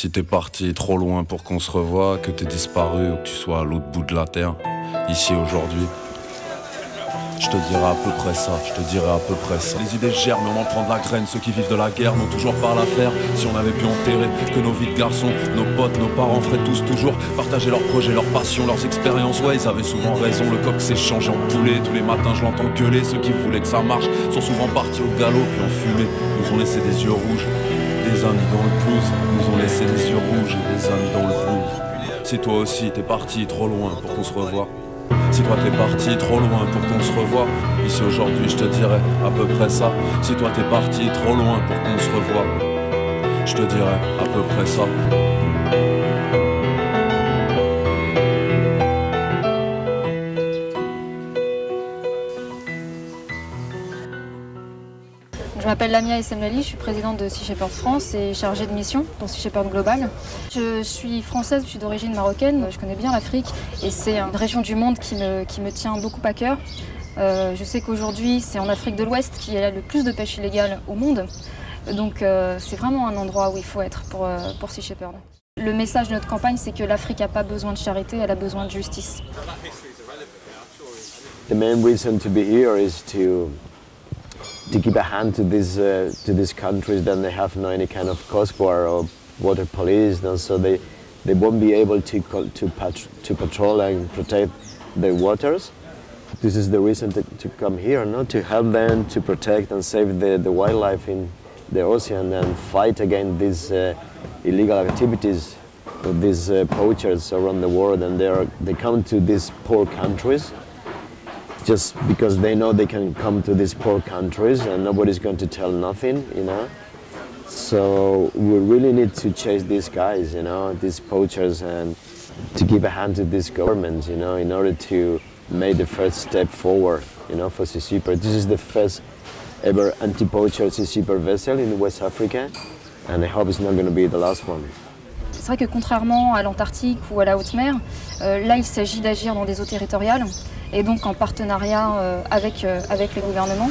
Si t'es parti trop loin pour qu'on se revoie, que t'es disparu ou que tu sois à l'autre bout de la terre, ici aujourd'hui, je te dirai à peu près ça, Les idées germent, on en prend de la graine. Ceux qui vivent de la guerre n'ont toujours pas la faire. Si on avait pu enterrer que nos vies de garçons, nos potes, nos parents feraient tous toujours partager leurs projets, leurs passions, leurs expériences. Ouais, ils avaient souvent raison, le coq s'est changé en poulet. Tous les matins je l'entends gueuler, ceux qui voulaient que ça marche sont souvent partis au galop puis en fumée. Nous ont laissé des yeux rouges, des amis dans le blues. Nous ont laissé des yeux rouges et des amis dans le blues. Si toi aussi t'es parti trop loin pour qu'on se revoie, si toi t'es parti trop loin pour qu'on se revoie, ici aujourd'hui je te dirai à peu près ça. Si toi t'es parti trop loin pour qu'on se revoie, je te dirai à peu près ça. Je m'appelle Lamia Essemlali, je suis présidente de Sea Shepherd France et chargée de mission pour Sea Shepherd Global. Je suis française, je suis d'origine marocaine, je connais bien l'Afrique et c'est une région du monde qui me tient beaucoup à cœur. Je sais qu'aujourd'hui c'est en Afrique de l'Ouest qu'il y a le plus de pêche illégale au monde, donc c'est vraiment un endroit où il faut être pour Sea Shepherd. Le message de notre campagne, c'est que l'Afrique n'a pas besoin de charité, elle a besoin de justice. The main reason to be here is to give a hand to these countries that they have no any kind of coast guard or water police, no? So they won't be able to patrol and protect their waters. This is the reason to come here, no? To help them to protect and save the wildlife in the ocean and fight against these illegal activities of these poachers around the world. And they come to these poor countries just because they know they can come to these poor countries and nobody's going to tell nothing, you know. So we really need to chase these guys, you know, these poachers, and to give a hand to these governments, you know, in order to make the first step forward, you know, for Sea Shepherd. This is the first ever anti-poacher Sea Shepherd vessel in West Africa, and I hope it's not going to be the last one. C'est vrai que contrairement à l'Antarctique ou à la haute mer, là il s'agit d'agir dans des eaux territoriales et donc en partenariat avec les gouvernements.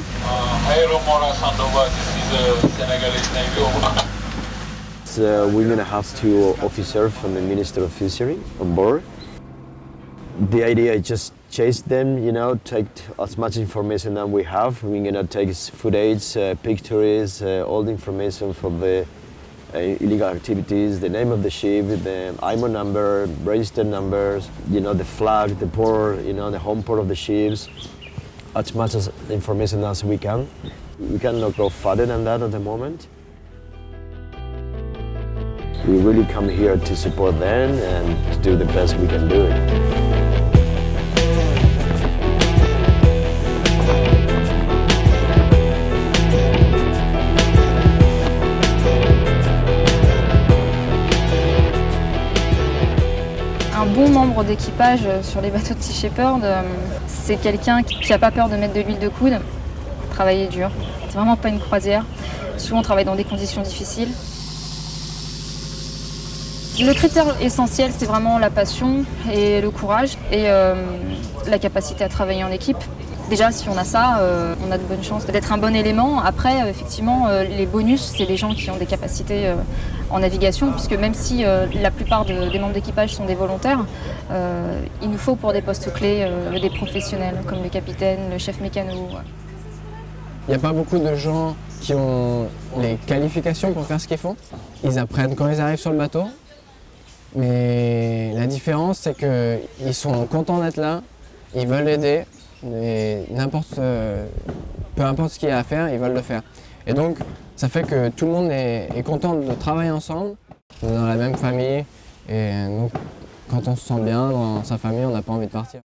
So we're going to have 2 officers from the Minister of Fishery on board. The idea is just chase them, you know, take as much information that we have. We're going to take footage, pictures, all the information from the illegal activities, the name of the ship, the IMO number, register numbers, you know, the flag, the port, you know, the home port of the ships, as much as information as we can. We cannot go further than that at the moment. We really come here to support them and to do the best we can do. Un bon membre d'équipage sur les bateaux de Sea Shepherd, c'est quelqu'un qui n'a pas peur de mettre de l'huile de coude, travailler dur. C'est vraiment pas une croisière. Souvent on travaille dans des conditions difficiles. Le critère essentiel, c'est vraiment la passion et le courage et la capacité à travailler en équipe. Déjà, si on a ça, on a de bonnes chances d'être un bon élément. Après, effectivement, les bonus, c'est les gens qui ont des capacités en navigation, puisque même si la plupart des membres d'équipage sont des volontaires, il nous faut pour des postes clés des professionnels, comme le capitaine, le chef mécano. Il n'y a pas beaucoup de gens qui ont les qualifications pour faire ce qu'ils font. Ils apprennent quand ils arrivent sur le bateau, mais la différence, c'est qu'ils sont contents d'être là, ils veulent aider. Et peu importe ce qu'il y a à faire, ils veulent le faire. Et donc, ça fait que tout le monde est content de travailler ensemble, dans la même famille. Et donc, quand on se sent bien dans sa famille, on n'a pas envie de partir.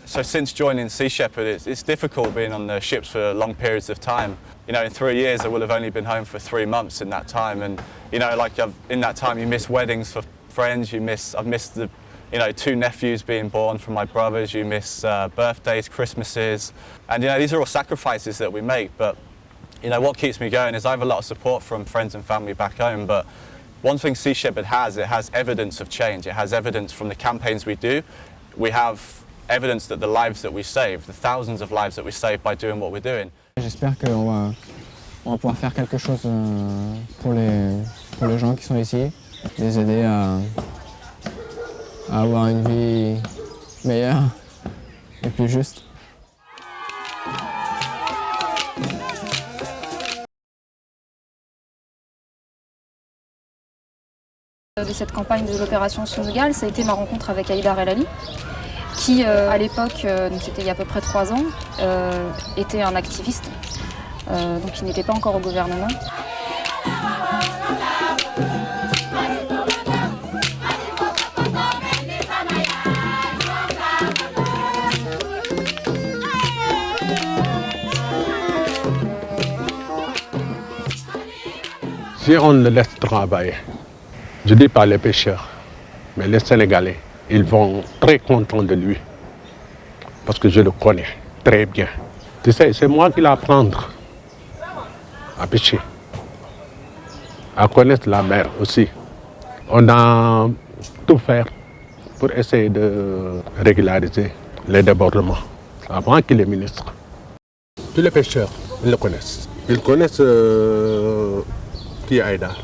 So since joining Sea Shepherd, it's difficult being on the ships for long periods of time. You know, in 3 years, I will have only been home for 3 months in that time. And, you know, in that time, you miss weddings for friends, I've missed the 2 nephews being born from my brothers, you miss birthdays, Christmases, and these are all sacrifices that we make, but what keeps me going is I have a lot of support from friends and family back home, but one thing Sea Shepherd has, it has evidence of change. It has evidence from the campaigns we do. We have evidence that the lives that we save, the thousands of lives that we save by doing what we're doing. J'espère qu'on va pouvoir faire quelque chose pour les gens qui sont ici. les aider à avoir une vie meilleure et plus juste. De cette campagne de l'opération Sounugal, ça a été ma rencontre avec Haïdar El Ali, qui à l'époque, donc c'était il y a à peu près 3 ans, était un activiste, donc il n'était pas encore au gouvernement. Si on le laisse travailler, je ne dis pas les pêcheurs, mais les Sénégalais, ils vont très contents de lui. Parce que je le connais très bien. Tu sais, c'est moi qui l'apprends à pêcher, à connaître la mer aussi. On a tout fait pour essayer de régulariser les débordements avant qu'il est ministre. Tous les pêcheurs, ils le connaissent. Ils connaissent qui est Haïdar.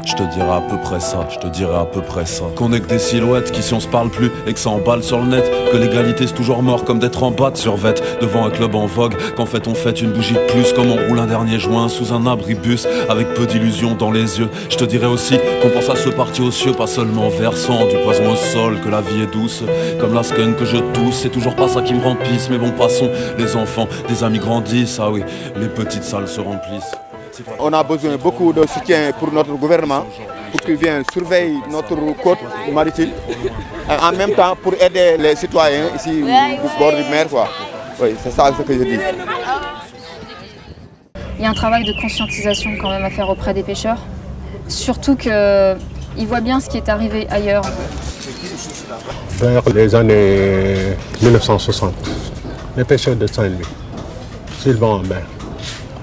Je te dirai à peu près ça, je te dirai à peu près ça. Qu'on est que des silhouettes, qui si on se parle plus et que ça emballe sur le net. Que l'égalité c'est toujours mort comme d'être en bas de survette devant un club en vogue. Qu'en fait on fête une bougie de plus comme on roule un dernier joint sous un abribus avec peu d'illusions dans les yeux. Je te dirai aussi qu'on pense à ce parti aux cieux, pas seulement en versant du poison au sol, que la vie est douce. Comme la skunk que je tousse, c'est toujours pas ça qui me rend pisse. Mais bon passons, les enfants, des amis grandissent, ah oui, les petites salles se remplissent. On a besoin beaucoup de soutien pour notre gouvernement, pour qu'il vienne surveiller notre côte maritime, en même temps pour aider les citoyens ici au bord de mer, quoi. Oui, c'est ça ce que je dis. Il y a un travail de conscientisation quand même à faire auprès des pêcheurs, surtout qu'ils voient bien ce qui est arrivé ailleurs. Vers les années 1960, les pêcheurs de Saint-Louis, s'ils vont en mer,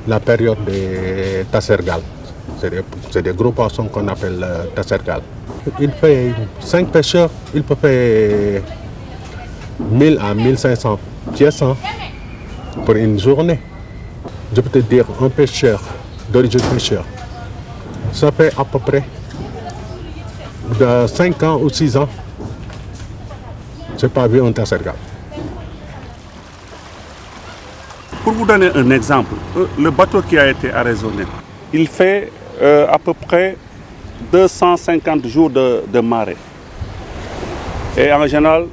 la période des tassergales. C'est des gros poissons qu'on appelle tassergales. Il fait 5 pêcheurs, il peut faire 1000 à 1500 pièces pour une journée. Je peux te dire, un pêcheur, d'origine pêcheur, ça fait à peu près de 5 ans ou 6 ans. Je n'ai pas vu un tassergale. Pour vous donner un exemple, le bateau qui a été arraisonné, il fait à peu près 250 jours de marée. Et en général,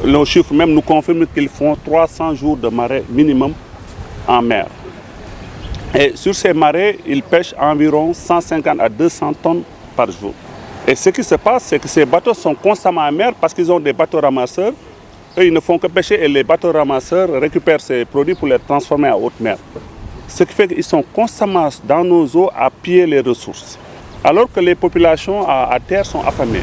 nos chiffres même nous confirment qu'ils font 300 jours de marée minimum en mer. Et sur ces marées, ils pêchent environ 150 à 200 tonnes par jour. Et ce qui se passe, c'est que ces bateaux sont constamment en mer parce qu'ils ont des bateaux ramasseurs. Eux, ils ne font que pêcher et les bateaux ramasseurs récupèrent ces produits pour les transformer en haute mer. Ce qui fait qu'ils sont constamment dans nos eaux à piller les ressources, alors que les populations à terre sont affamées.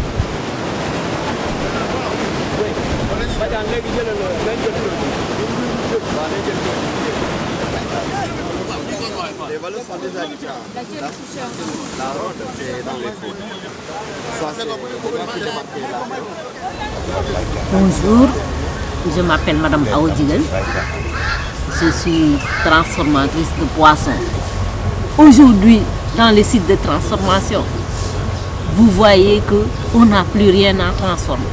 Bonjour, je m'appelle Madame Aoudigal. Je suis transformatrice de poissons. Aujourd'hui, dans les sites de transformation, vous voyez qu'on n'a plus rien à transformer.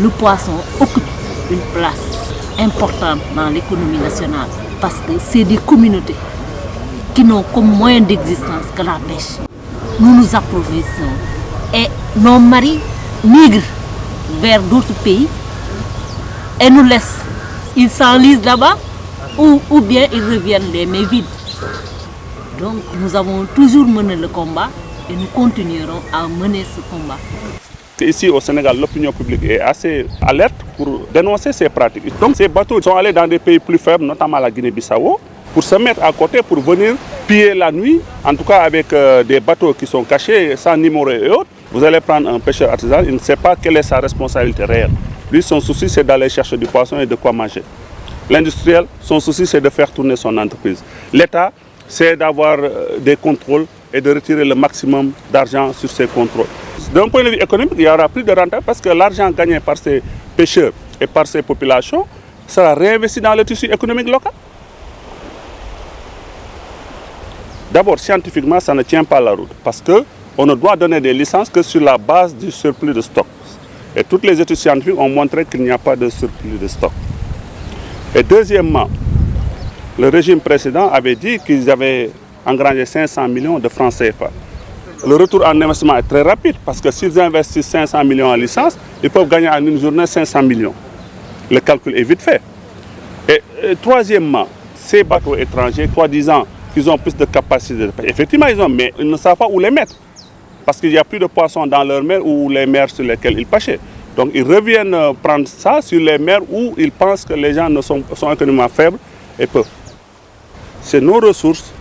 Le poisson occupe une place importante dans l'économie nationale parce que c'est des communautés qui n'ont comme moyen d'existence que la pêche. Nous nous approvisionnons et nos maris migrent vers d'autres pays et nous laissent. Ils s'enlisent là-bas ou bien ils reviennent les mains vides. Donc nous avons toujours mené le combat et nous continuerons à mener ce combat. Ici au Sénégal, l'opinion publique est assez alerte pour dénoncer ces pratiques. Donc ces bateaux sont allés dans des pays plus faibles, notamment la Guinée-Bissau, pour se mettre à côté, pour venir piller la nuit, en tout cas avec des bateaux qui sont cachés, sans numéro et autres. Vous allez prendre un pêcheur artisan, il ne sait pas quelle est sa responsabilité réelle. Lui, son souci, c'est d'aller chercher du poisson et de quoi manger. L'industriel, son souci, c'est de faire tourner son entreprise. L'État, c'est d'avoir des contrôles et de retirer le maximum d'argent sur ces contrôles. D'un point de vue économique, il y aura plus de rentabilité parce que l'argent gagné par ces pêcheurs et par ces populations sera réinvesti dans le tissu économique local. D'abord, scientifiquement, ça ne tient pas la route parce qu'on ne doit donner des licences que sur la base du surplus de stock. Et toutes les études scientifiques ont montré qu'il n'y a pas de surplus de stock. Et deuxièmement, le régime précédent avait dit qu'ils avaient engrangé 500 millions de francs CFA. Le retour en investissement est très rapide parce que s'ils investissent 500 millions en licence, ils peuvent gagner en une journée 500 millions. Le calcul est vite fait. Et troisièmement, ces bateaux étrangers, soi-disant qu'ils ont plus de capacité de pêche. Effectivement, ils ont, mais ils ne savent pas où les mettre. Parce qu'il n'y a plus de poissons dans leur mer ou les mers sur lesquelles ils pêchaient. Donc ils reviennent prendre ça sur les mers où ils pensent que les gens sont économiquement faibles et peu. C'est nos ressources.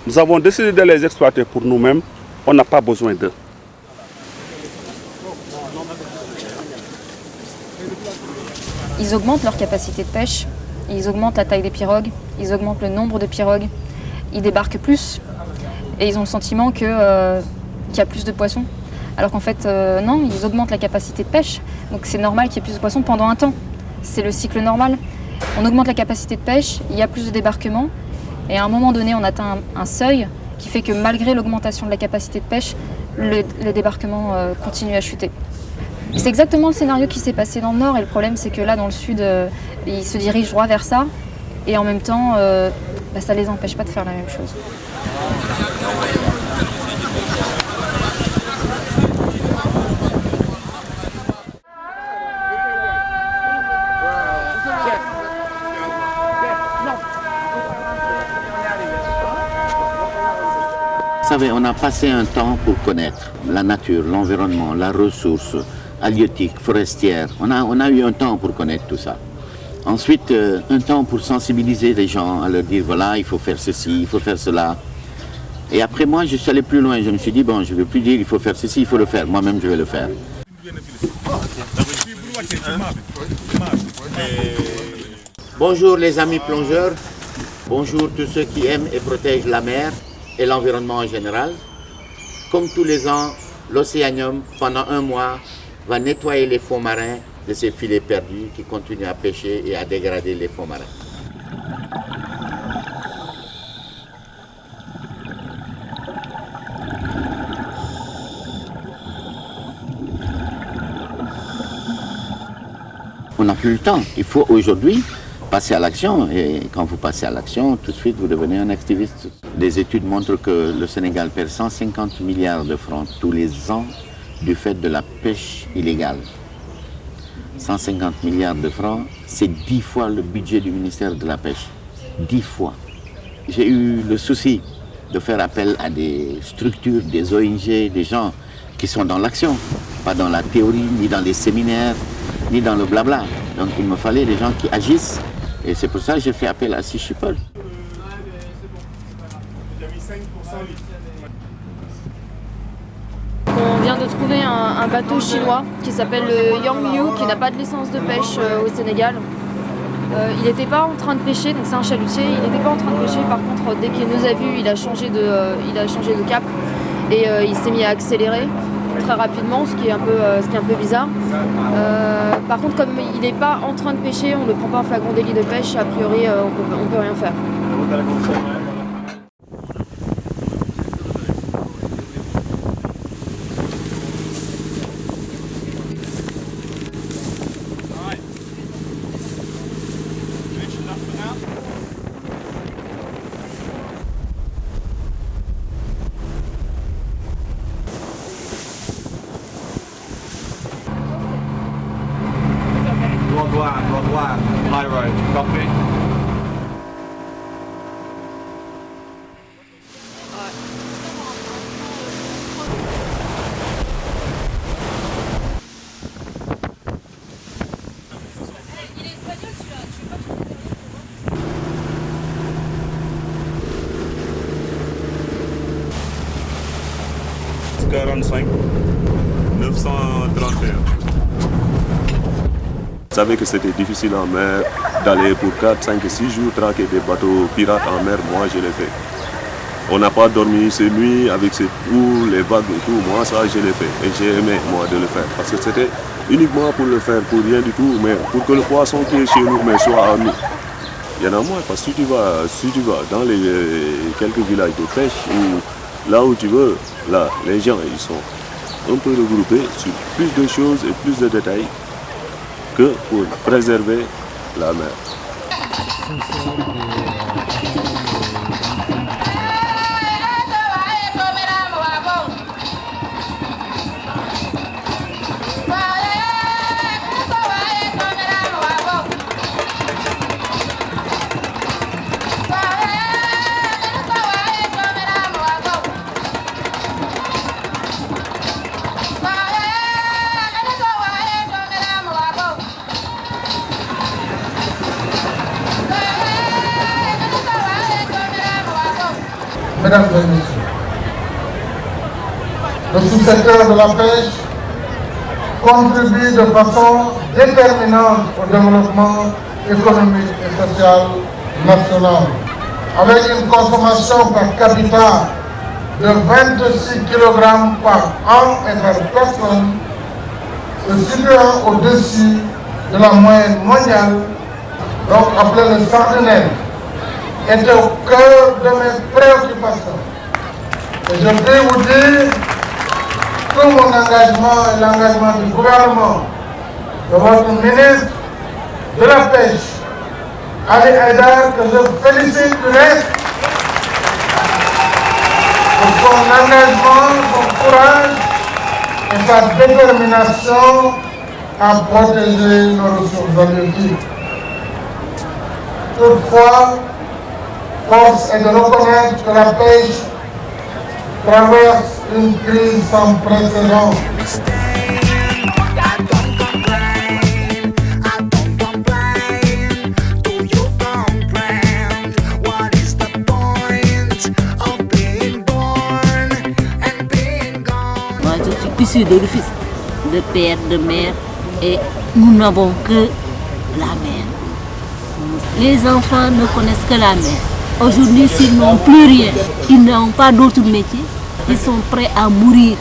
Nous avons décidé de les exploiter pour nous-mêmes. On n'a pas besoin d'eux. Ils augmentent leur capacité de pêche, ils augmentent la taille des pirogues, ils augmentent le nombre de pirogues, ils débarquent plus et ils ont le sentiment qu'il y a plus de poissons. Alors qu'en fait, non, ils augmentent la capacité de pêche. Donc c'est normal qu'il y ait plus de poissons pendant un temps. C'est le cycle normal. On augmente la capacité de pêche, il y a plus de débarquements et à un moment donné, on atteint un seuil qui fait que malgré l'augmentation de la capacité de pêche, le débarquement continue à chuter. C'est exactement le scénario qui s'est passé dans le nord et le problème c'est que là dans le sud, ils se dirigent droit vers ça et en même temps, ça ne les empêche pas de faire la même chose. Vous savez, on a passé un temps pour connaître la nature, l'environnement, la ressource halieutique, forestière. On a eu un temps pour connaître tout ça. Ensuite, un temps pour sensibiliser les gens, à leur dire, voilà, il faut faire ceci, il faut faire cela. Et après, moi, je suis allé plus loin. Je me suis dit, bon, je ne veux plus dire, il faut faire ceci, il faut le faire. Moi-même, je vais le faire. Bonjour les amis plongeurs. Bonjour tous ceux qui aiment et protègent la mer et l'environnement en général. Comme tous les ans, l'Océanium, pendant un mois, va nettoyer les fonds marins de ces filets perdus qui continuent à pêcher et à dégrader les fonds marins. On n'a plus le temps. Il faut aujourd'hui passer à l'action. Et quand vous passez à l'action, tout de suite, vous devenez un activiste. Des études montrent que le Sénégal perd 150 milliards de francs tous les ans du fait de la pêche illégale. 150 milliards de francs, c'est 10 fois le budget du ministère de la Pêche. 10 fois. J'ai eu le souci de faire appel à des structures, des ONG, des gens qui sont dans l'action, pas dans la théorie, ni dans les séminaires, ni dans le blabla. Donc il me fallait des gens qui agissent et c'est pour ça que j'ai fait appel à Sea Shepherd. On vient de trouver un bateau chinois qui s'appelle le Yangmiu qui n'a pas de licence de pêche au Sénégal. Il n'était pas en train de pêcher, donc c'est un chalutier, il n'était pas en train de pêcher, par contre dès qu'il nous a vus, il a changé de cap et il s'est mis à accélérer très rapidement, ce qui est un peu bizarre. Par contre, comme il n'est pas en train de pêcher, on ne le prend pas en flagrant délit de pêche, a priori on peut rien faire. Rondouin, High Road, copy. Je savais que c'était difficile en mer d'aller pour 4, 5 et 6 jours traquer des bateaux pirates en mer. Moi, je l'ai fait. On n'a pas dormi ces nuits avec ces trous, les vagues et tout. Moi, ça, je l'ai fait. Et j'ai aimé, moi, de le faire. Parce que c'était uniquement pour le faire, pour rien du tout, mais pour que le poisson qui est chez nous mais soit à nous. il y en a moins. Parce que si tu vas dans les quelques villages de pêche, ou là où tu veux, là, les gens ils sont un peu regroupés sur plus de choses et plus de détails que pour préserver la mer. Mesdames et messieurs, le sous-secteur de la pêche contribue de façon déterminante au développement économique et social national. Avec une consommation par capita de 26 kg par an et par personne, se situant au-dessus de la moyenne mondiale, donc appelé le centenaire, était au cœur de mes préoccupations. Et je peux vous dire tout mon engagement et l'engagement du gouvernement, de votre ministre de la Pêche, Ali Haïdar, que je félicite du reste pour son engagement, son courage et sa détermination à protéger nos ressources halieutiques. Toutefois, force est de reconnaître que la pêche traverse une crise sans précédent. Moi, je suis issu de Rufisque, de père, de mère, et nous n'avons que la mer. Les enfants ne connaissent que la mer. Aujourd'hui, s'ils n'ont plus rien, ils n'ont pas d'autre métier, ils sont prêts à mourir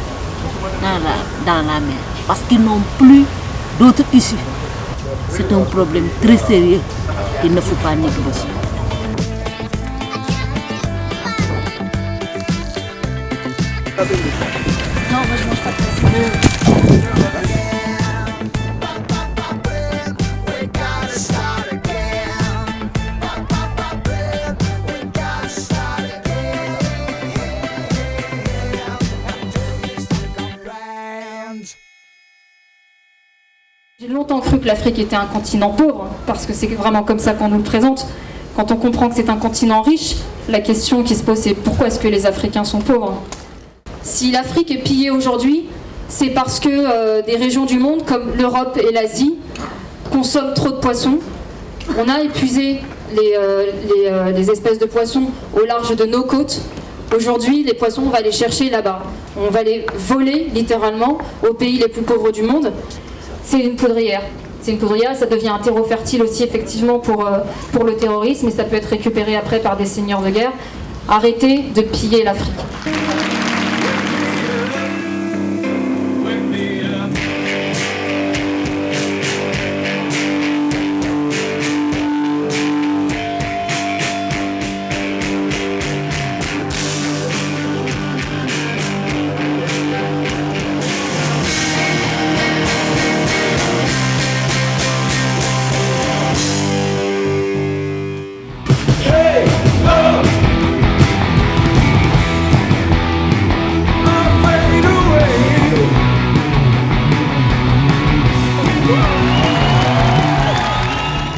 dans la mer parce qu'ils n'ont plus d'autre issue. C'est un problème très sérieux qu'il ne faut pas négliger. Non, moi je mange pas de J'ai longtemps cru que l'Afrique était un continent pauvre, parce que c'est vraiment comme ça qu'on nous le présente. Quand on comprend que c'est un continent riche, la question qui se pose, c'est pourquoi est-ce que les Africains sont pauvres? Si l'Afrique est pillée aujourd'hui, c'est parce que des régions du monde, comme l'Europe et l'Asie, consomment trop de poissons. On a épuisé les espèces de poissons au large de nos côtes. Aujourd'hui, les poissons, on va les chercher là-bas. On va les voler, littéralement, aux pays les plus pauvres du monde. C'est une poudrière. C'est une poudrière, ça devient un terreau fertile aussi effectivement pour le terrorisme, et ça peut être récupéré après par des seigneurs de guerre. Arrêtez de piller l'Afrique.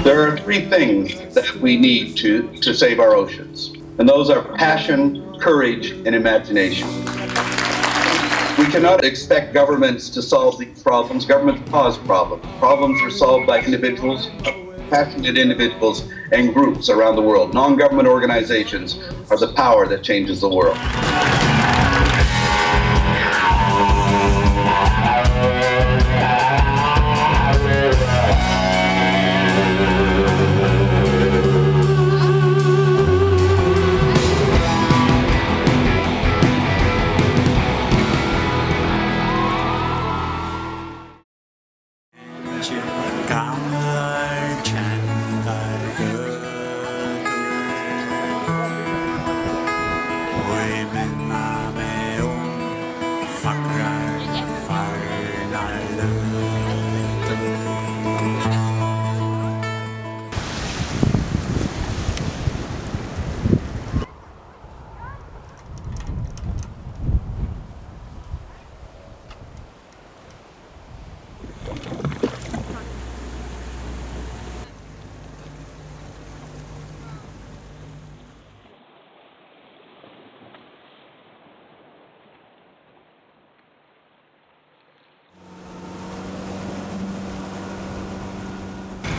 There are three things that we need to save our oceans, and those are passion, courage, and imagination. We cannot expect governments to solve these problems. Governments cause problems. Problems are solved by individuals, passionate individuals and groups around the world. Non-government organizations are the power that changes the world.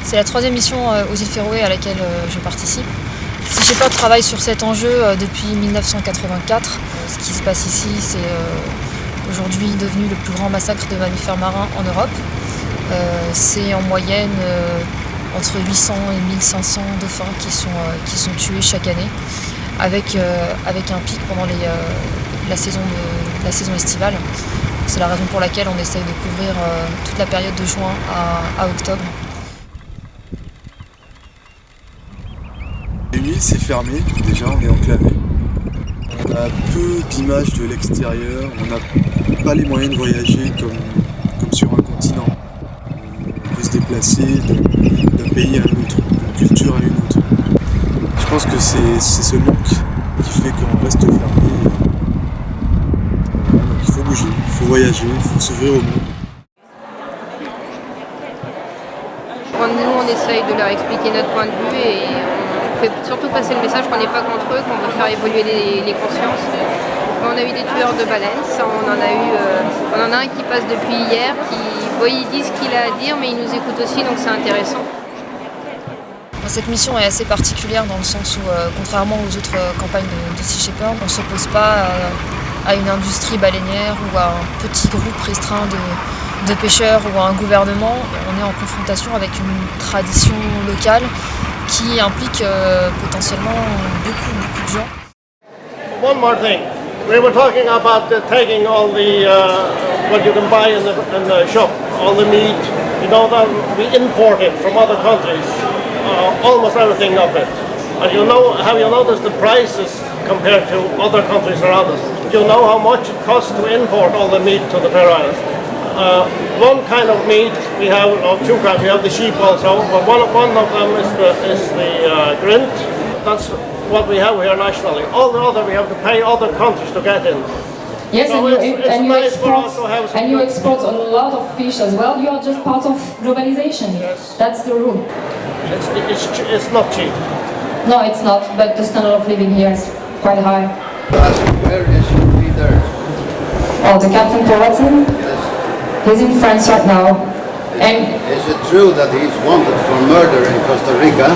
C'est la 3e mission aux îles Féroé à laquelle je participe. Sea Shepherd travaille sur cet enjeu depuis 1984. Ce qui se passe ici, c'est aujourd'hui devenu le plus grand massacre de mammifères marins en Europe. C'est en moyenne entre 800 et 1500 dauphins qui sont tués chaque année, avec un pic pendant la saison estivale. C'est la raison pour laquelle on essaye de couvrir toute la période de juin à octobre. L'île, c'est fermé, déjà on est enclavé. On a peu d'images de l'extérieur, on n'a pas les moyens de voyager comme sur un continent. On peut se déplacer d'un pays à un autre, d'une culture à une autre. Je pense que c'est ce manque qui fait qu'on reste fermé. Donc il faut bouger, il faut voyager, il faut s'ouvrir au monde. Nous, on essaye de leur expliquer notre point de vue et on fait surtout passer le message qu'on n'est pas contre eux, qu'on veut faire évoluer les consciences. On a eu des tueurs de baleines, on en a un qui passe depuis hier, il dit ce qu'il a à dire, mais il nous écoute aussi, donc c'est intéressant. Cette mission est assez particulière dans le sens où, contrairement aux autres campagnes de Sea Shepherd, on ne s'oppose pas à une industrie baleinière ou à un petit groupe restreint de pêcheurs ou à un gouvernement. On est en confrontation avec une tradition locale qui implique potentiellement beaucoup de gens. One more thing. We were talking about taking all the what you can buy in the shop, all the meat. You know that we import it from other countries, almost everything of it. And have you noticed the prices compared to other countries around us? Do you know how much it costs to import all the meat to the Faroe Islands? One kind of meat we have, or two kinds. We have the sheep also, but one of them is the grind. That's what we have here nationally. All the other we have to pay other countries to get in. Yes, so and you export a lot of fish as well. You are just part of globalization. Yes. That's the rule. It's not cheap. No, it's not. But the standard of living here is quite high. Where is your leader? Oh, the Captain Powhatan? Yes. He's in France right now. Is it true that he's wanted for murder in Costa Rica?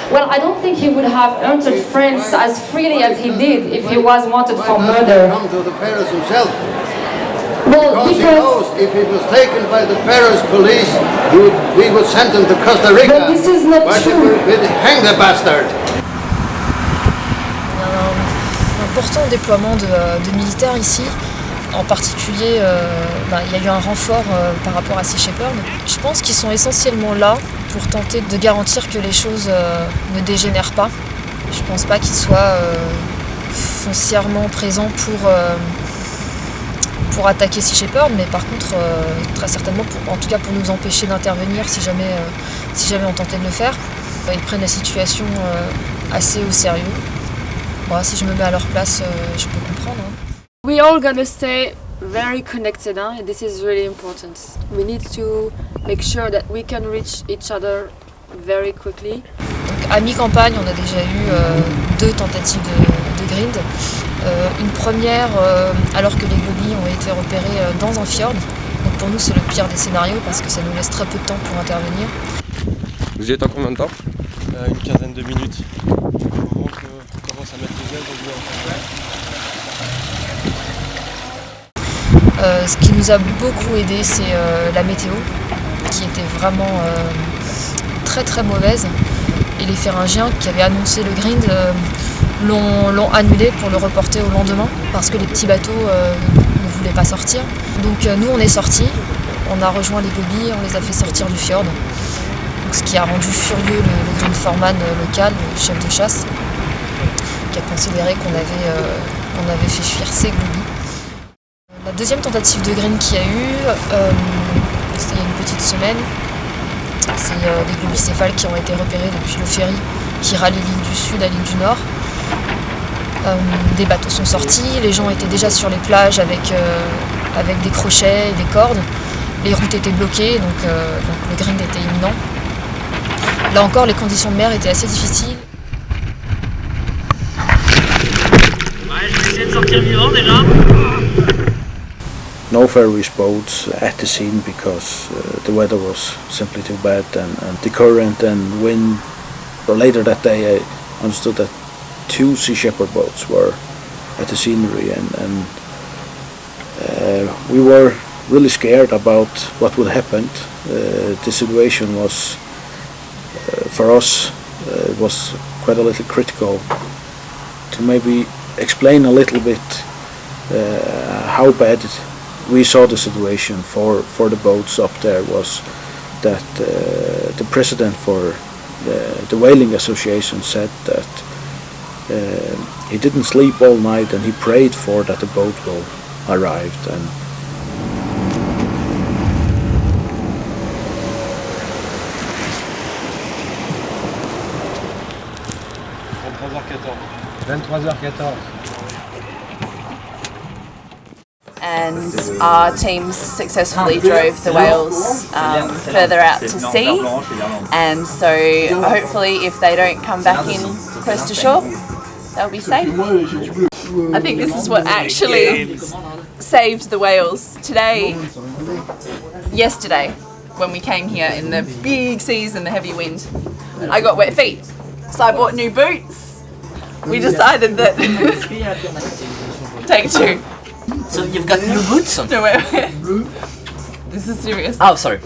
Well, I don't think he would have entered France as freely as he did if he was wanted for murder. Come to the Paris himself. Well, because he knows if he was taken by the Paris police, we would send him to Costa Rica. But this is not true. We'd hang the bastard. Un important déploiement de militaires ici. En particulier, il y a eu un renfort par rapport à Sea Shepherd. Je pense qu'ils sont essentiellement là pour tenter de garantir que les choses ne dégénèrent pas. Je pense pas qu'ils soient foncièrement présents pour attaquer Sea Shepherd, mais par contre, très certainement, en tout cas pour nous empêcher d'intervenir si jamais on tentait de le faire. Ils prennent la situation assez au sérieux. Bon, si je me mets à leur place, je peux comprendre. We all gonna stay very connected, and this is really important. We need to make sure that we can reach each other very quickly. Donc, à mi-campagne, on a déjà eu 2 tentatives de grind. Une première, alors que les gobies ont été repérés dans un fjord. Donc pour nous, c'est le pire des scénarios parce que ça nous laisse très peu de temps pour intervenir. Vous y êtes en combien de temps? Une quinzaine de minutes. Au moment qu'on commence à mettre les ailes, on doit ce qui nous a beaucoup aidé, c'est la météo, qui était vraiment très très mauvaise. Et les Féringiens qui avaient annoncé le grind l'ont annulé pour le reporter au lendemain, parce que les petits bateaux ne voulaient pas sortir. Donc nous on est sortis, on a rejoint les gobies, on les a fait sortir du fjord. Donc, ce qui a rendu furieux le grind foreman local, le chef de chasse, qui a considéré qu'on avait fait fuir ses gobies. La deuxième tentative de grind qu'il y a eu, c'était il y a une petite semaine. C'est des globicéphales qui ont été repérés depuis le ferry qui rallie l'île du Sud à l'île du Nord. Des bateaux sont sortis, les gens étaient déjà sur les plages avec des crochets et des cordes. Les routes étaient bloquées, donc le grind était imminent. Là encore, les conditions de mer étaient assez difficiles. Ouais, je vais essayer de sortir vivant déjà. no ferries boats at the scene because the weather was simply too bad, and the current and wind. But later that day I understood that 2 Sea Shepherd boats were at the scenery, and we were really scared about what would happen. The situation was, for us, was quite a little critical. To maybe explain a little bit how bad we saw the situation for the boats up there was that the president for the Whaling Association said that he didn't sleep all night, and he prayed for that the boat will arrive. And 23h14. And our teams successfully drove the whales further out to sea, and so hopefully if they don't come back in close to shore, they'll be safe. I think this is what actually saved the whales. Yesterday, when we came here in the big seas and the heavy wind, I got wet feet, so I bought new boots. We decided that take 2. So you've got new boots on? No, wait. This is serious. Oh, sorry.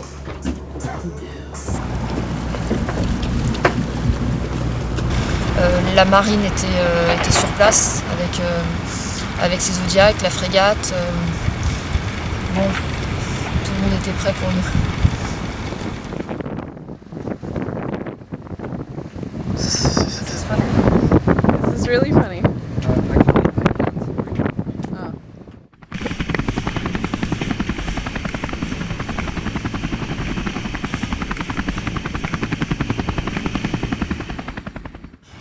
La marine était sur place avec ses Zodiacs, la frégate. Bon, tout le monde était prêt pour nous. This is funny. This is really funny.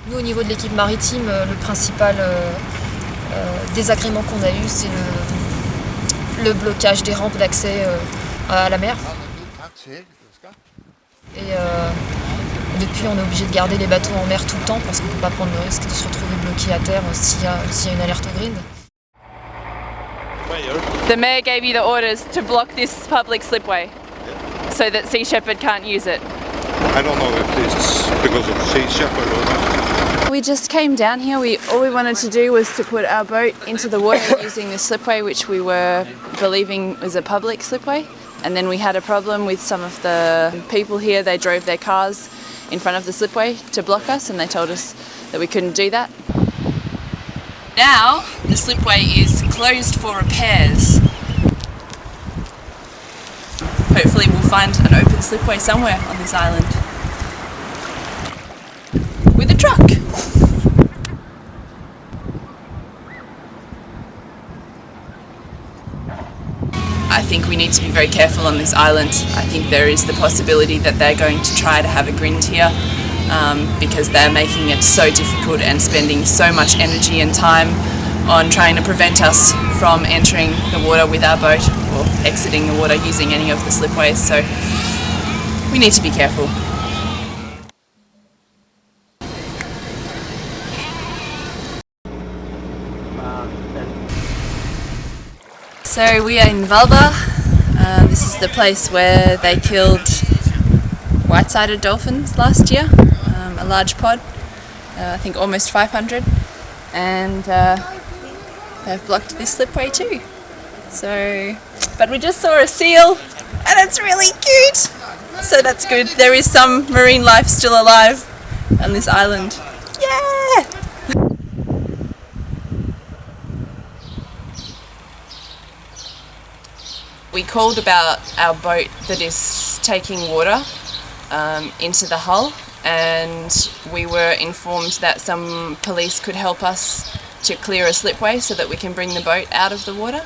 Nous, au niveau de l'équipe maritime, le principal désagrément qu'on a eu, c'est le blocage des rampes d'accès à la mer. Et depuis, on est obligé de garder les bateaux en mer tout le temps parce qu'on ne peut pas prendre le risque de se retrouver bloqué à terre s'il y a une alerte au grid. The mayor gave you the orders to block this public slipway so that Sea Shepherd can't use it. I don't know if it's because of Sea Shepherd or not. We just came down here. All we wanted to do was to put our boat into the water using the slipway, which we were believing was a public slipway. And then we had a problem with some of the people here. They drove their cars in front of the slipway to block us, and they told us that we couldn't do that. Now the slipway is closed for repairs. Hopefully we'll find an open slipway somewhere on this island. With a truck. I think we need to be very careful on this island. I think there is the possibility that they're going to try to have a grind here because they're making it so difficult and spending so much energy and time on trying to prevent us from entering the water with our boat or exiting the water using any of the slipways. So we need to be careful. So we are in Valba. This is the place where they killed white-sided dolphins last year, a large pod, I think almost 500, and they've blocked this slipway too. So, but we just saw a seal and it's really cute, so that's good. There is some marine life still alive on this island. Yeah! We called about our boat that is taking water into the hull, and we were informed that some police could help us to clear a slipway so that we can bring the boat out of the water.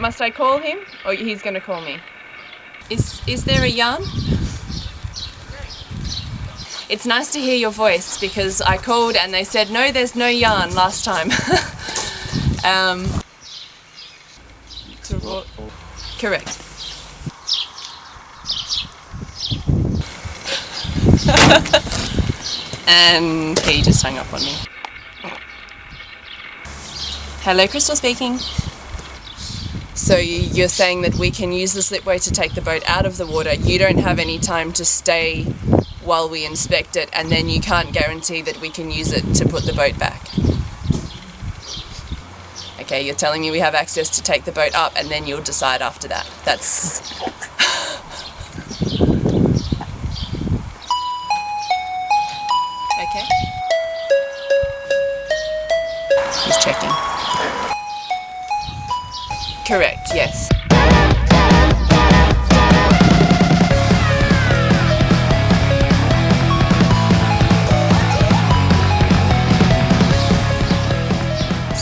Must I call him, or he's going to call me? Is there a yarn? It's nice to hear your voice because I called and they said no, there's no yarn last time. Correct. And he just hung up on me. Hello, Crystal speaking. So you're saying that we can use the slipway to take the boat out of the water. You don't have any time to stay while we inspect it, and then you can't guarantee that we can use it to put the boat back. Okay, you're telling me we have access to take the boat up, and then you'll decide after that. That's... Okay. He's checking. Correct, yes.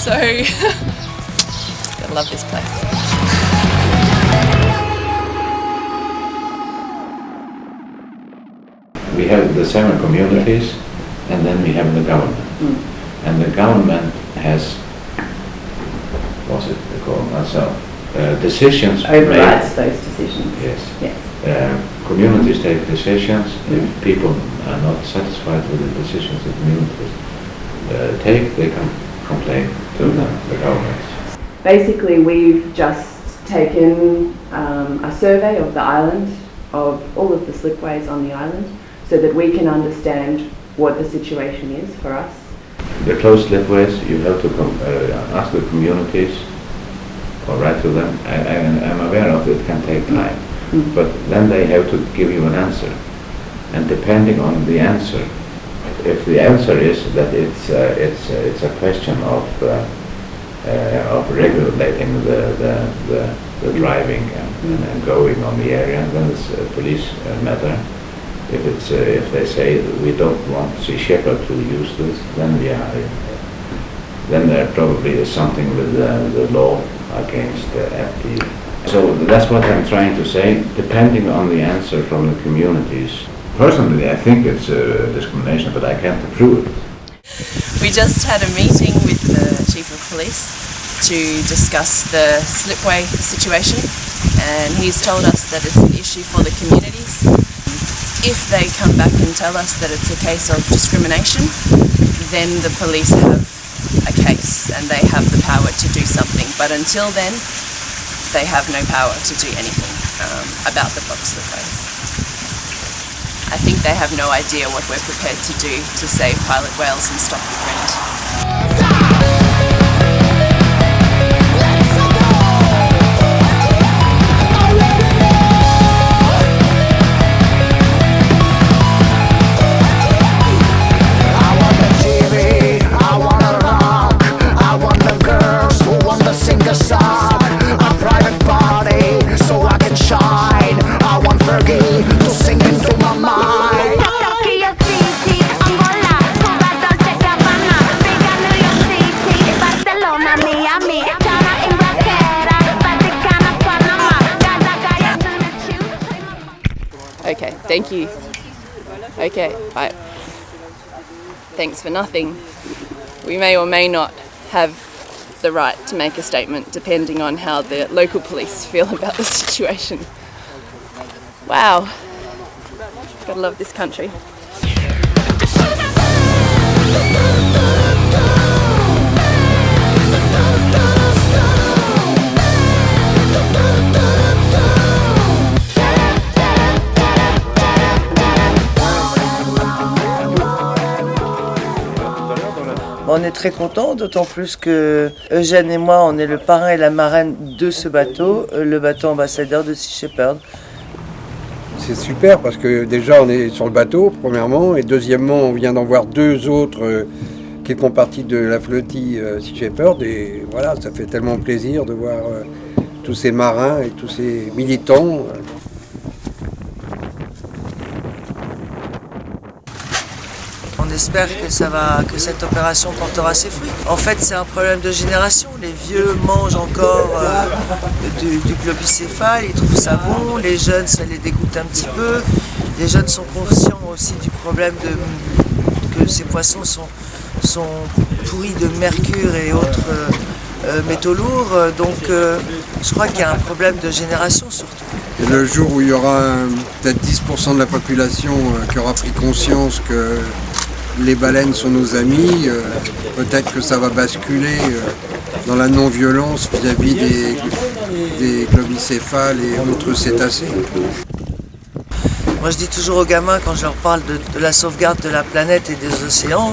So, I love this place. We have the 7 communities, and then we have the government. And the government has, what's it called? Decisions. Overrides those decisions. Yes. Yes. Communities take decisions. If people are not satisfied with the decisions that communities take, they can complain to the government. Basically, we've just taken a survey of the island, of all of the slipways on the island, so that we can understand what the situation is for us. The closed slipways, you have to ask the communities or write to them. I'm aware of it can take time, but then they have to give you an answer. And depending on the answer, if the answer is that it's a question of regulating the driving and going on the area, then it's a police matter. If they say we don't want Sea Shepherd to use this, then there probably is something with the law against FD. So that's what I'm trying to say. Depending on the answer from the communities. Personally, I think it's discrimination, but I can't approve it. We just had a meeting with the Chief of Police to discuss the slipway situation, and he's told us that it's an issue for the communities. If they come back and tell us that it's a case of discrimination, then the police have a case and they have the power to do something. But until then, they have no power to do anything about the box slipways. I think they have no idea what we're prepared to do to save pilot whales and stop the trend. Okay, thank you. Okay, bye. Thanks for nothing. We may or may not have the right to make a statement depending on how the local police feel about the situation. Wow. Gotta love this country. On est très contents, d'autant plus que Eugène et moi, on est le parrain et la marraine de ce bateau, le bateau ambassadeur de Sea Shepherd. C'est super parce que déjà on est sur le bateau, premièrement, et deuxièmement on vient d'en voir 2 autres qui font partie de la flottille Sea Shepherd, et voilà, ça fait tellement plaisir de voir tous ces marins et tous ces militants. On espère que cette opération portera ses fruits. En fait, c'est un problème de génération. Les vieux mangent encore du globicéphale, ils trouvent ça bon. Les jeunes, ça les dégoûte un petit peu. Les jeunes sont conscients aussi du problème que ces poissons sont pourris de mercure et autres métaux lourds. Donc, je crois qu'il y a un problème de génération surtout. Et le jour où il y aura peut-être 10% de la population qui aura pris conscience que les baleines sont nos amis, peut-être que ça va basculer dans la non-violence vis-à-vis des globicéphales et autres cétacés. Moi je dis toujours aux gamins quand je leur parle de la sauvegarde de la planète et des océans,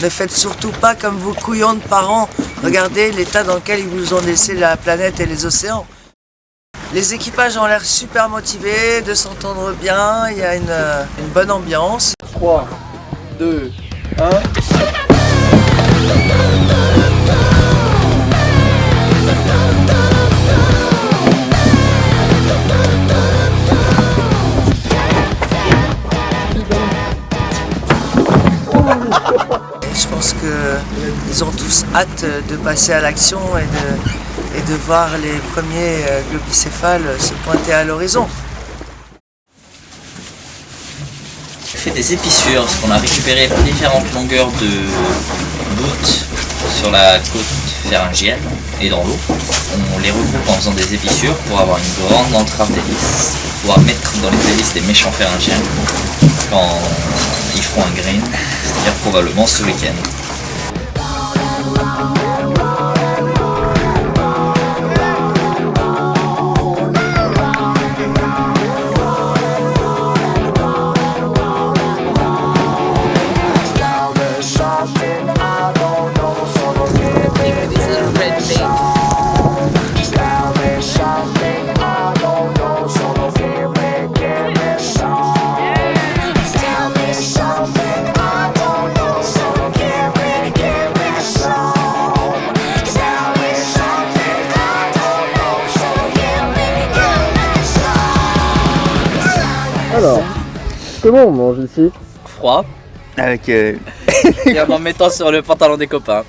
ne faites surtout pas comme vos couillons de parents. Regardez l'état dans lequel ils vous ont laissé la planète et les océans. Les équipages ont l'air super motivés, de s'entendre bien, il y a une bonne ambiance. 3, 2, 1... Je pense qu'ils ont tous hâte de passer à l'action et de voir les premiers globicéphales se pointer à l'horizon. On fait des épissures, parce qu'on a récupéré différentes longueurs de gouttes sur la côte pharyngienne et dans l'eau. On les regroupe en faisant des épissures pour avoir une grande entrave d'hélice, pour pouvoir mettre dans les hélices des méchants pharyngiens quand ils feront un grain, c'est-à-dire probablement ce week-end. Alors, comment on mange ici? Froid, avec et en mettant sur le pantalon des copains.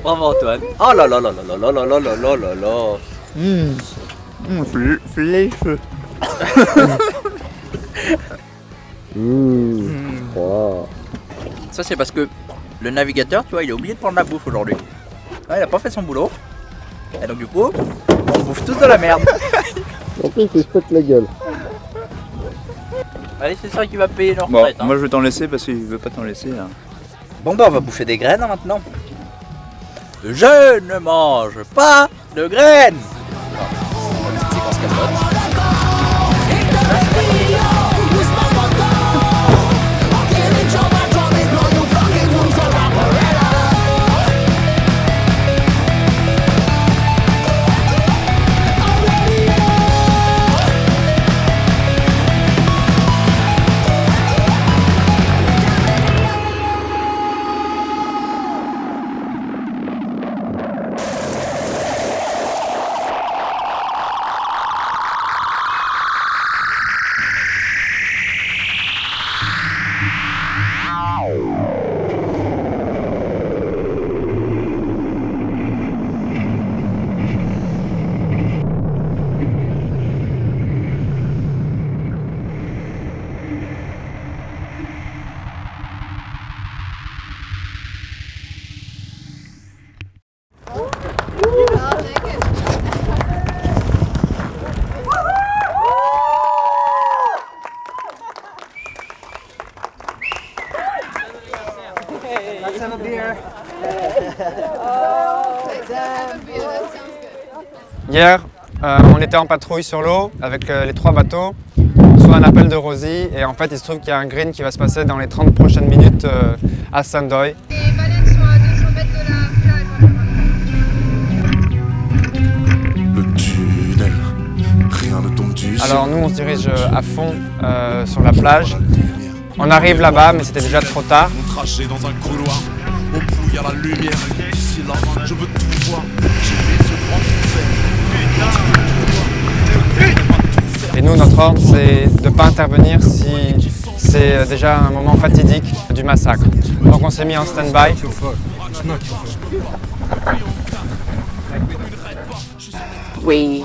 Bravo Antoine. Oh là là là là là là là là là là là. Les cheveux. Froid. Ça c'est parce que le navigateur, tu vois, il a oublié de prendre la bouffe aujourd'hui. Ouais, il a pas fait son boulot. Et donc du coup, on bouffe tous de la merde. En plus, il se pète la gueule. Allez, c'est ça qui va payer leur bon, retraite. Hein. Moi je vais t'en laisser parce qu'il veut pas t'en laisser là. Bon bah on va bouffer des graines hein, maintenant. Je ne mange pas de graines. Hier, on était en patrouille sur l'eau avec les 3 bateaux. On reçoit un appel de Rosie et en fait il se trouve qu'il y a un green qui va se passer dans les 30 prochaines minutes à Sandoy. Les baleines sont à 200 mètres de la plage. Le tunnel, rien ne tombe du ciel. Alors nous on se dirige à fond sur la plage. On arrive là-bas mais c'était déjà trop tard. Mon trajet dans un couloir, au bout il y a la lumière. D'ici là, je veux tout voir. J'ai fait ce grand Et nous, notre ordre, c'est de ne pas intervenir si c'est déjà un moment fatidique du massacre. Donc on s'est mis en stand-by. We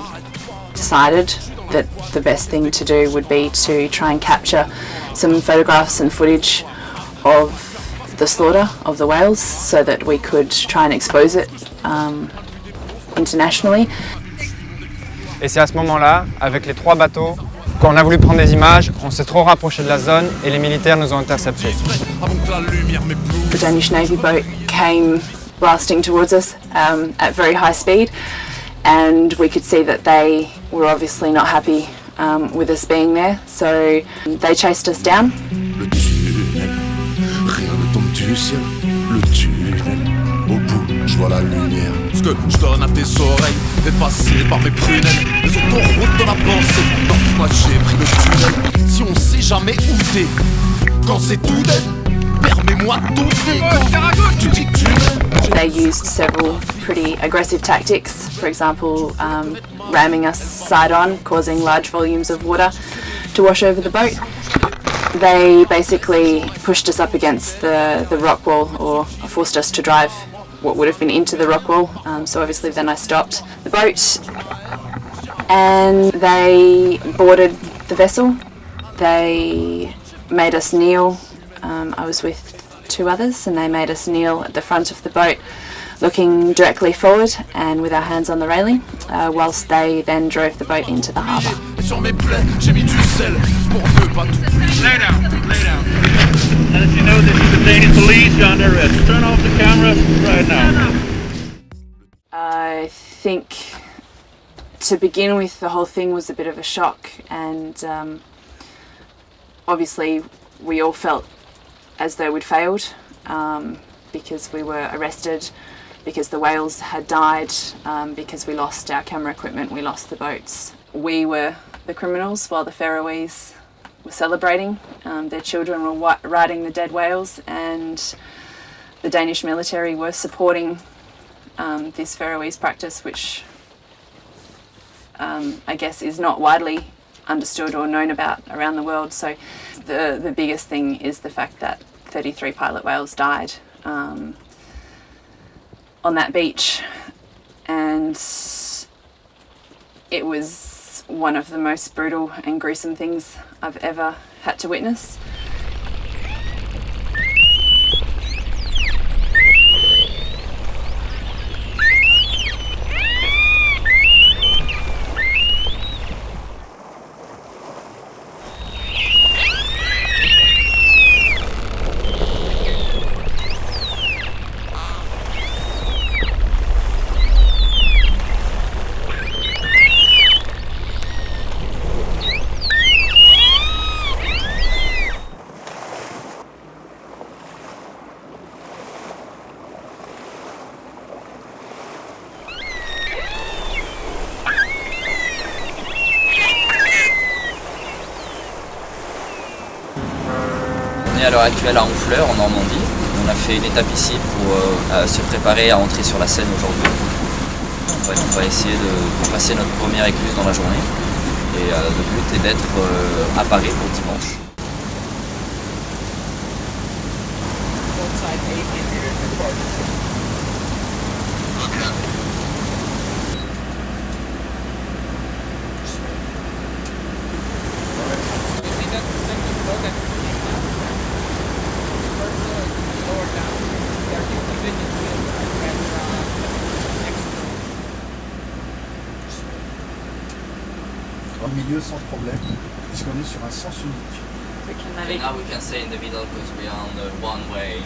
decided that the best thing to do would be to try and capture some photographs and footage of the slaughter of the whales so that we could try and expose it internationally. Et c'est à ce moment-là, avec les 3 bateaux, qu'on a voulu prendre des images, on s'est trop rapproché de la zone et les militaires nous ont interceptés. The Danish Navy boat came blasting towards us at very high speed, and we could see that they were obviously not happy with us being there, so they chased us down. Le tunnel, rien ne tombe du ciel. Le tunnel, au bout, je vois la lumière. Ce que je donne à tes oreilles fait passer par mes prunelles. Les autoroutes de la pensée. Non, moi j'ai pris le tunnel. Si on sait jamais où t'es, quand c'est tout dead, permets-moi de tomber. Tu dis tunnel. They used several pretty aggressive tactics, for example, ramming us side on, causing large volumes of water to wash over the boat. They basically pushed us up against the rock wall, or forced us to drive what would have been into the rock wall. So obviously then I stopped the boat and they boarded the vessel. They made us kneel. I was with 2 others, and they made us kneel at the front of the boat, looking directly forward and with our hands on the railing, whilst they then drove the boat into the harbour. Sur mes plaies, j'ai mis du sel pour ne pas t'oublier. Lay down, lay down. And as you know, this is the Danish police, you're under arrest. Turn off the cameras right now. I think to begin with, the whole thing was a bit of a shock, and obviously we all felt as though we'd failed, because we were arrested, because the whales had died, because we lost our camera equipment, we lost the boats. We were the criminals while the Faroese were celebrating. Their children were riding the dead whales, and the Danish military were supporting this Faroese practice, which I guess is not widely understood or known about around the world. So the biggest thing is the fact that 33 pilot whales died on that beach, and it was one of the most brutal and gruesome things I've ever had to witness. On est à l'heure actuelle à Honfleur, en Normandie. On a fait une étape ici pour se préparer à entrer sur la Seine aujourd'hui. On va essayer de passer notre première écluse dans la journée. Et le but est d'être à Paris pour dimanche. Au milieu sans problème, puisqu'on est sur un sens unique. Okay, now we can say in the middle because we are on the one way.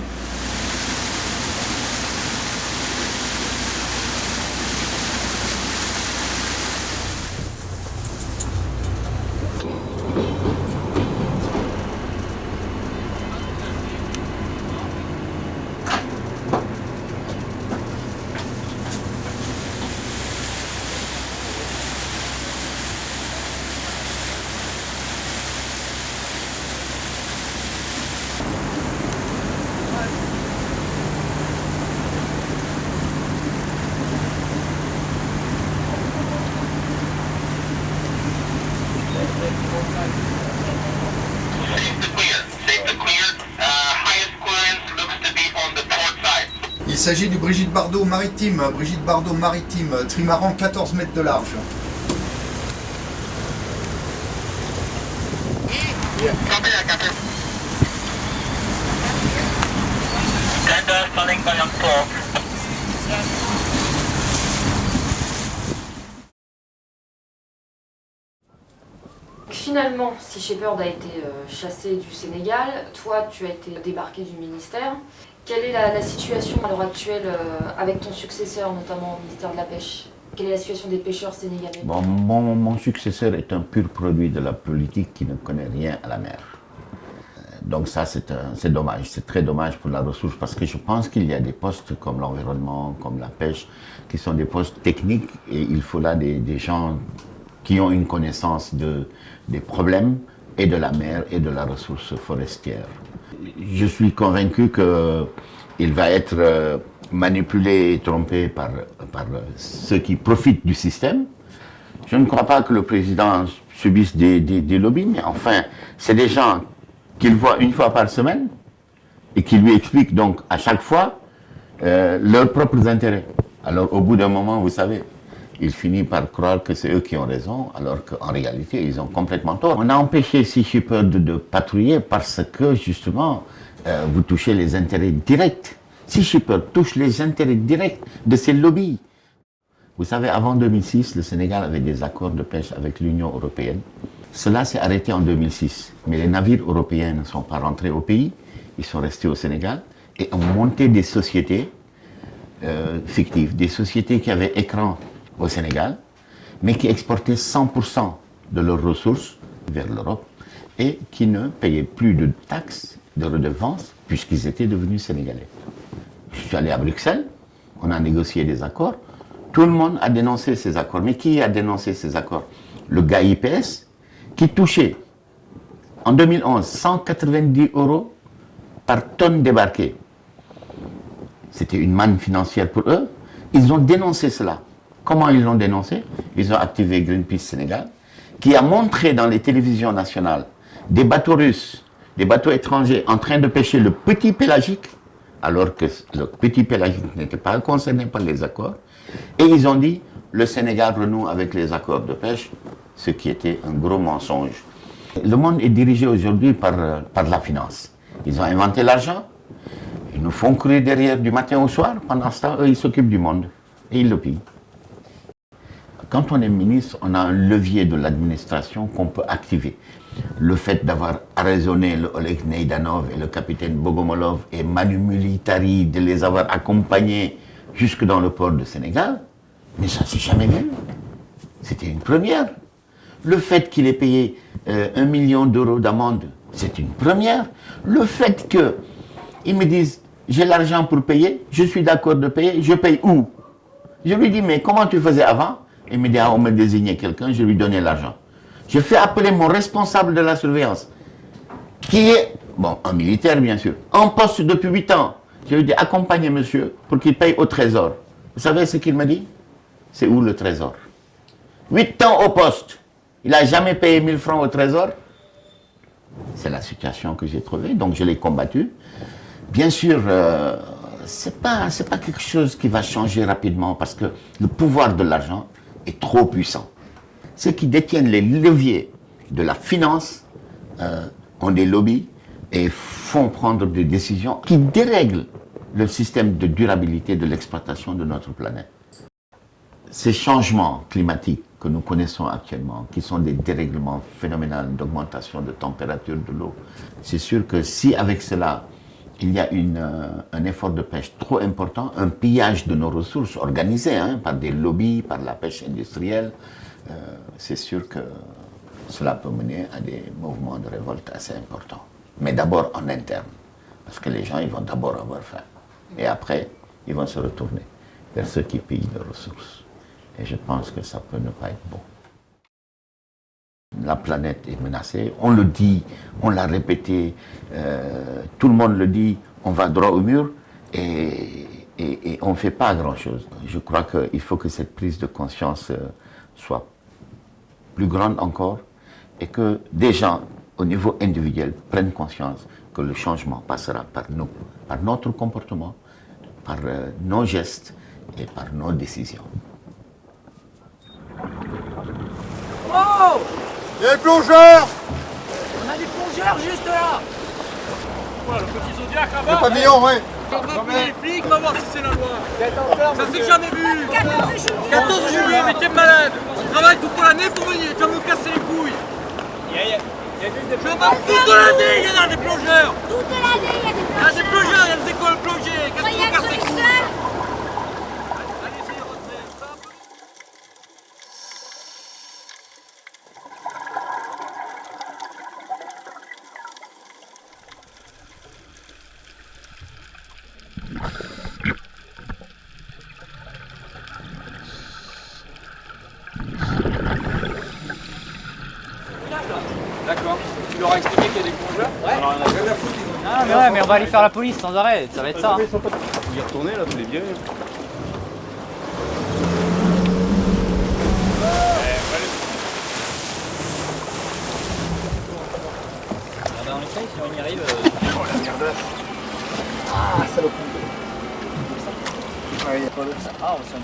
Il s'agit du Brigitte Bardot maritime, trimaran 14 mètres de large. Finalement, Sea Shepherd a été chassé du Sénégal, toi tu as été débarqué du ministère, Quelle est la situation à l'heure actuelle avec ton successeur, notamment au ministère de la Pêche? Quelle est la situation des pêcheurs sénégalais? Bon, mon successeur est un pur produit de la politique qui ne connaît rien à la mer. Donc ça, c'est dommage, c'est très dommage pour la ressource parce que je pense qu'il y a des postes comme l'environnement, comme la pêche, qui sont des postes techniques et il faut là des gens qui ont une connaissance des problèmes et de la mer et de la ressource forestière. Je suis convaincu qu'il va être manipulé et trompé par ceux qui profitent du système. Je ne crois pas que le président subisse des lobbies, mais enfin, c'est des gens qu'il voit une fois par semaine et qui lui expliquent donc à chaque fois leurs propres intérêts. Alors au bout d'un moment, vous savez, il finit par croire que c'est eux qui ont raison, alors qu'en réalité, ils ont complètement tort. On a empêché Sea Shepherd de patrouiller parce que, justement, vous touchez les intérêts directs. Sea Shepherd touche les intérêts directs de ces lobbies. Vous savez, avant 2006, le Sénégal avait des accords de pêche avec l'Union européenne. Cela s'est arrêté en 2006, mais les navires européens ne sont pas rentrés au pays, ils sont restés au Sénégal et ont monté des sociétés fictives, des sociétés qui avaient écran au Sénégal, mais qui exportaient 100% de leurs ressources vers l'Europe et qui ne payaient plus de taxes, de redevances, puisqu'ils étaient devenus sénégalais. Je suis allé à Bruxelles, on a négocié des accords, tout le monde a dénoncé ces accords. Mais qui a dénoncé ces accords? Le GAIPS, qui touchait en 2011 190 € par tonne débarquée. C'était une manne financière pour eux. Ils ont dénoncé cela. Comment ils l'ont dénoncé? Ils ont activé Greenpeace Sénégal, qui a montré dans les télévisions nationales des bateaux russes, des bateaux étrangers en train de pêcher le petit pélagique, alors que le petit pélagique n'était pas concerné par les accords. Et ils ont dit, le Sénégal renoue avec les accords de pêche, ce qui était un gros mensonge. Le monde est dirigé aujourd'hui par la finance. Ils ont inventé l'argent, ils nous font courir derrière du matin au soir, pendant ce temps, eux, ils s'occupent du monde, et ils le pillent. Quand on est ministre, on a un levier de l'administration qu'on peut activer. Le fait d'avoir arraisonné le Oleg Neidanov et le capitaine Bogomolov et Manu Militari, de les avoir accompagnés jusque dans le port de Sénégal, mais ça ne s'est jamais vu. C'était une première. Le fait qu'il ait payé 1 million d'euros d'amende, c'est une première. Le fait qu'ils me disent, j'ai l'argent pour payer, je suis d'accord de payer, je paye où? Je lui dis, mais comment tu faisais avant? Il me dit, on me désignait quelqu'un, je lui donnais l'argent. Je fais appeler mon responsable de la surveillance, qui est, bon, un militaire bien sûr, en poste depuis 8 ans. Je lui dis, accompagnez monsieur pour qu'il paye au trésor. Vous savez ce qu'il me dit? C'est où le trésor? 8 ans au poste. Il n'a jamais payé 1000 francs au trésor. C'est la situation que j'ai trouvée, donc je l'ai combattue. Bien sûr, c'est pas quelque chose qui va changer rapidement parce que le pouvoir de l'argent est trop puissant. Ceux qui détiennent les leviers de la finance ont des lobbies et font prendre des décisions qui dérèglent le système de durabilité de l'exploitation de notre planète. Ces changements climatiques que nous connaissons actuellement, qui sont des dérèglements phénoménaux d'augmentation de température de l'eau, c'est sûr que si avec cela, il y a un effort de pêche trop important, un pillage de nos ressources organisé par des lobbies, par la pêche industrielle, c'est sûr que cela peut mener à des mouvements de révolte assez importants. Mais d'abord en interne, parce que les gens ils vont d'abord avoir faim. Et après, ils vont se retourner vers ceux qui pillent leurs ressources. Et je pense que ça peut ne pas être bon. La planète est menacée, on le dit, on l'a répété, tout le monde le dit, on va droit au mur et on ne fait pas grand-chose. Je crois qu'il faut que cette prise de conscience soit plus grande encore et que des gens au niveau individuel prennent conscience que le changement passera par nous, par notre comportement, par nos gestes et par nos décisions. Oh! Il y a des plongeurs! On a des plongeurs juste là! Quoi, le petit Zodiac là-bas? Le pavillon, ouais. On va appeler les flics, on va voir si c'est la loi. Ça s'est jamais vu! 14 juillet, mais t'es malade! On travaille toute l'année pour venir, tu vas me casser les couilles! Je vais pas toute l'année, il y en a des plongeurs! Toute l'année, il y a des plongeurs! Il y a des plongeurs, il y a des écoles plongeurs! Ouais, mais on va aller faire la police sans arrêt, ça va être ça. Vous y retournez là, tous les vieux. On essaye, si on y arrive. Oh la merde. Ah, salope. Ouais, il y a pas de ça. Ah, on s'en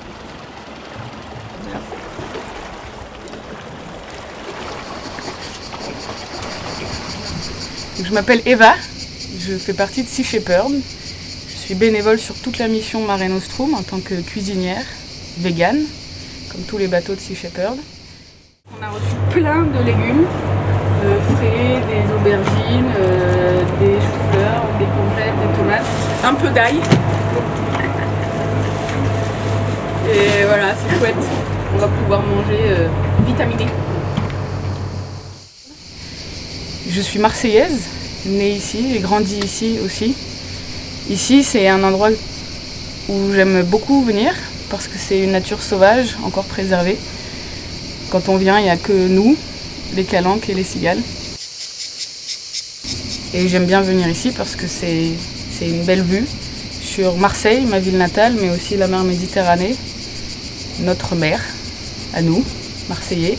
Je m'appelle Eva, je fais partie de Sea Shepherd. Je suis bénévole sur toute la mission Mare Nostrum en tant que cuisinière, végane, comme tous les bateaux de Sea Shepherd. On a reçu plein de légumes, frais, des aubergines, des choux-fleurs, des courgettes, des tomates, un peu d'ail. Et voilà, c'est chouette, on va pouvoir manger vitaminé. Je suis marseillaise, née ici, j'ai grandi ici aussi. Ici, c'est un endroit où j'aime beaucoup venir parce que c'est une nature sauvage, encore préservée. Quand on vient, il n'y a que nous, les calanques et les cigales. Et j'aime bien venir ici parce que c'est une belle vue sur Marseille, ma ville natale, mais aussi la mer Méditerranée, notre mer, à nous, Marseillais,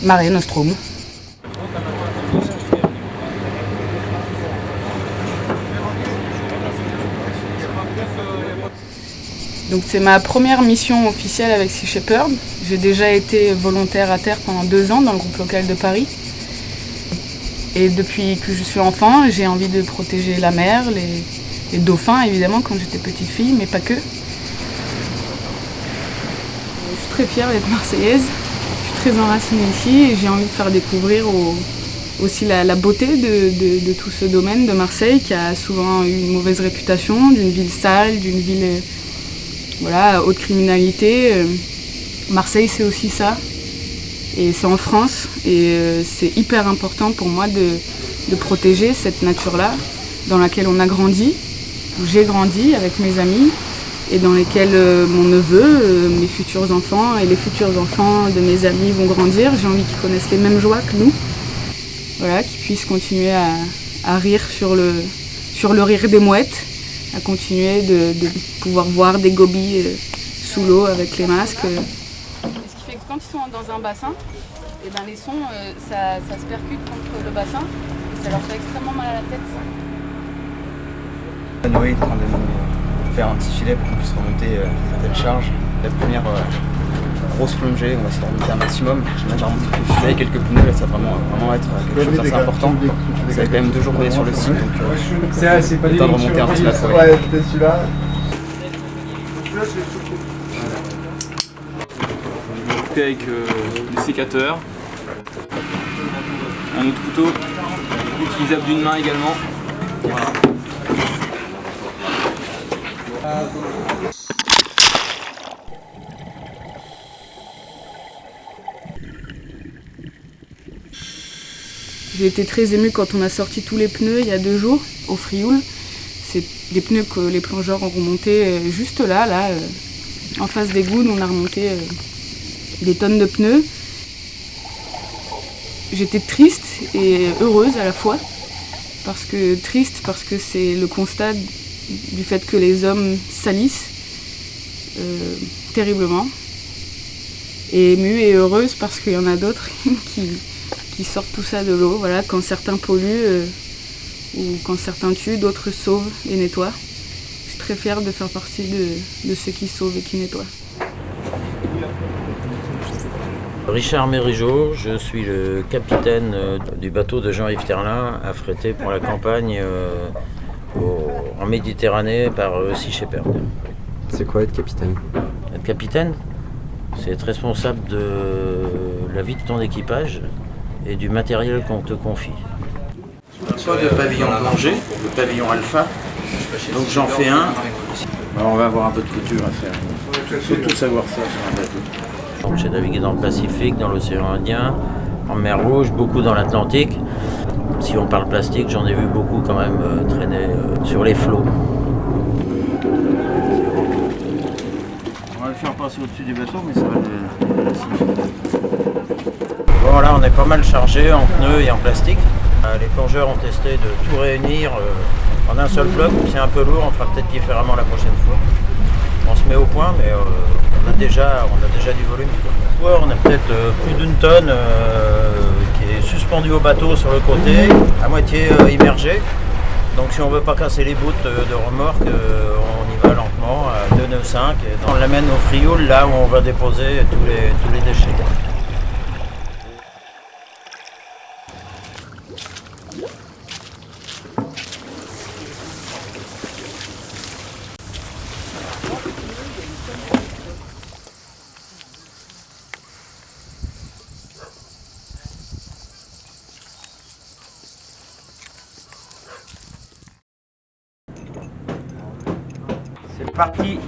Mare Nostrum. Donc c'est ma première mission officielle avec Sea Shepherd. J'ai déjà été volontaire à terre pendant 2 ans dans le groupe local de Paris. Et depuis que je suis enfant, j'ai envie de protéger la mer, les dauphins évidemment quand j'étais petite fille, mais pas que. Je suis très fière d'être marseillaise, je suis très enracinée ici et j'ai envie de faire découvrir aussi la beauté de tout ce domaine de Marseille qui a souvent eu une mauvaise réputation, d'une ville sale, d'une ville haute criminalité. Marseille c'est aussi ça. Et c'est en France et c'est hyper important pour moi de protéger cette nature-là dans laquelle on a grandi, où j'ai grandi avec mes amis et dans lesquelles mon neveu, mes futurs enfants et les futurs enfants de mes amis vont grandir. J'ai envie qu'ils connaissent les mêmes joies que nous, qu'ils puissent continuer à rire sur le rire des mouettes, à continuer de pouvoir voir des gobies sous l'eau avec les masques. Quand ils sont dans un bassin, et ben les sons, ça se percute contre le bassin et ça leur fait extrêmement mal à la tête. Noé est en train de nous faire un petit filet pour qu'on puisse remonter certaines charges. La première grosse plongée, on va essayer de remonter un maximum. J'ai déjà remonté quelques filets, quelques pneus, là ça va vraiment être quelque chose d'assez important. Ça fait quand même 2 jours qu'on est sur le site, donc c'est pas le temps de remonter un petit peu. Ouais, c'était celui-là. Avec le sécateur, un autre couteau, utilisable d'une main également. Voilà. J'ai été très émue quand on a sorti tous les pneus il y a 2 jours au Frioul. C'est des pneus que les plongeurs ont remontés juste là, en face des goudes, on a remonté des tonnes de pneus. J'étais triste et heureuse à la fois, parce que c'est le constat du fait que les hommes salissent terriblement, et émue et heureuse parce qu'il y en a d'autres qui sortent tout ça de l'eau. Voilà, quand certains polluent ou quand certains tuent, d'autres sauvent et nettoient. Je suis très fière de faire partie de ceux qui sauvent et qui nettoient. Richard Mérigeau, je suis le capitaine du bateau de Jean-Yves Terlin, affrété pour la campagne en Méditerranée par Sea Shepherd. C'est quoi être capitaine? Être capitaine, c'est être responsable de la vie de ton équipage et du matériel qu'on te confie. Pas de pavillon plongé, le pavillon alpha, donc j'en fais un. Alors on va avoir un peu de couture à faire, il faut tout savoir faire sur un bateau. Donc j'ai navigué dans le Pacifique, dans l'océan Indien, en mer Rouge, beaucoup dans l'Atlantique. Si on parle plastique, j'en ai vu beaucoup quand même traîner sur les flots. On va le faire passer au-dessus du bateau, mais ça va le... Bon là on est pas mal chargé en pneus et en plastique. Les plongeurs ont testé de tout réunir en un seul bloc. C'est un peu lourd, on fera peut-être différemment la prochaine fois. On se met au point, mais on a déjà du volume. Ouais, on a peut-être plus d'une tonne qui est suspendue au bateau sur le côté, à moitié immergée. Donc si on ne veut pas casser les bouts de remorque, on y va lentement à 2 nœuds 5 et on l'amène au frioul, là où on va déposer tous les déchets. C'est parti.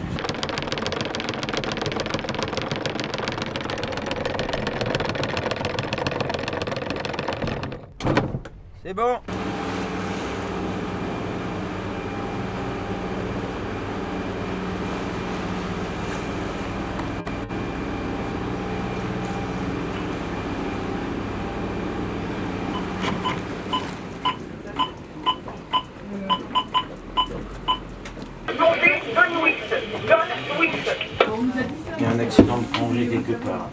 C'est bon. Il y a un accident de plongée quelque part.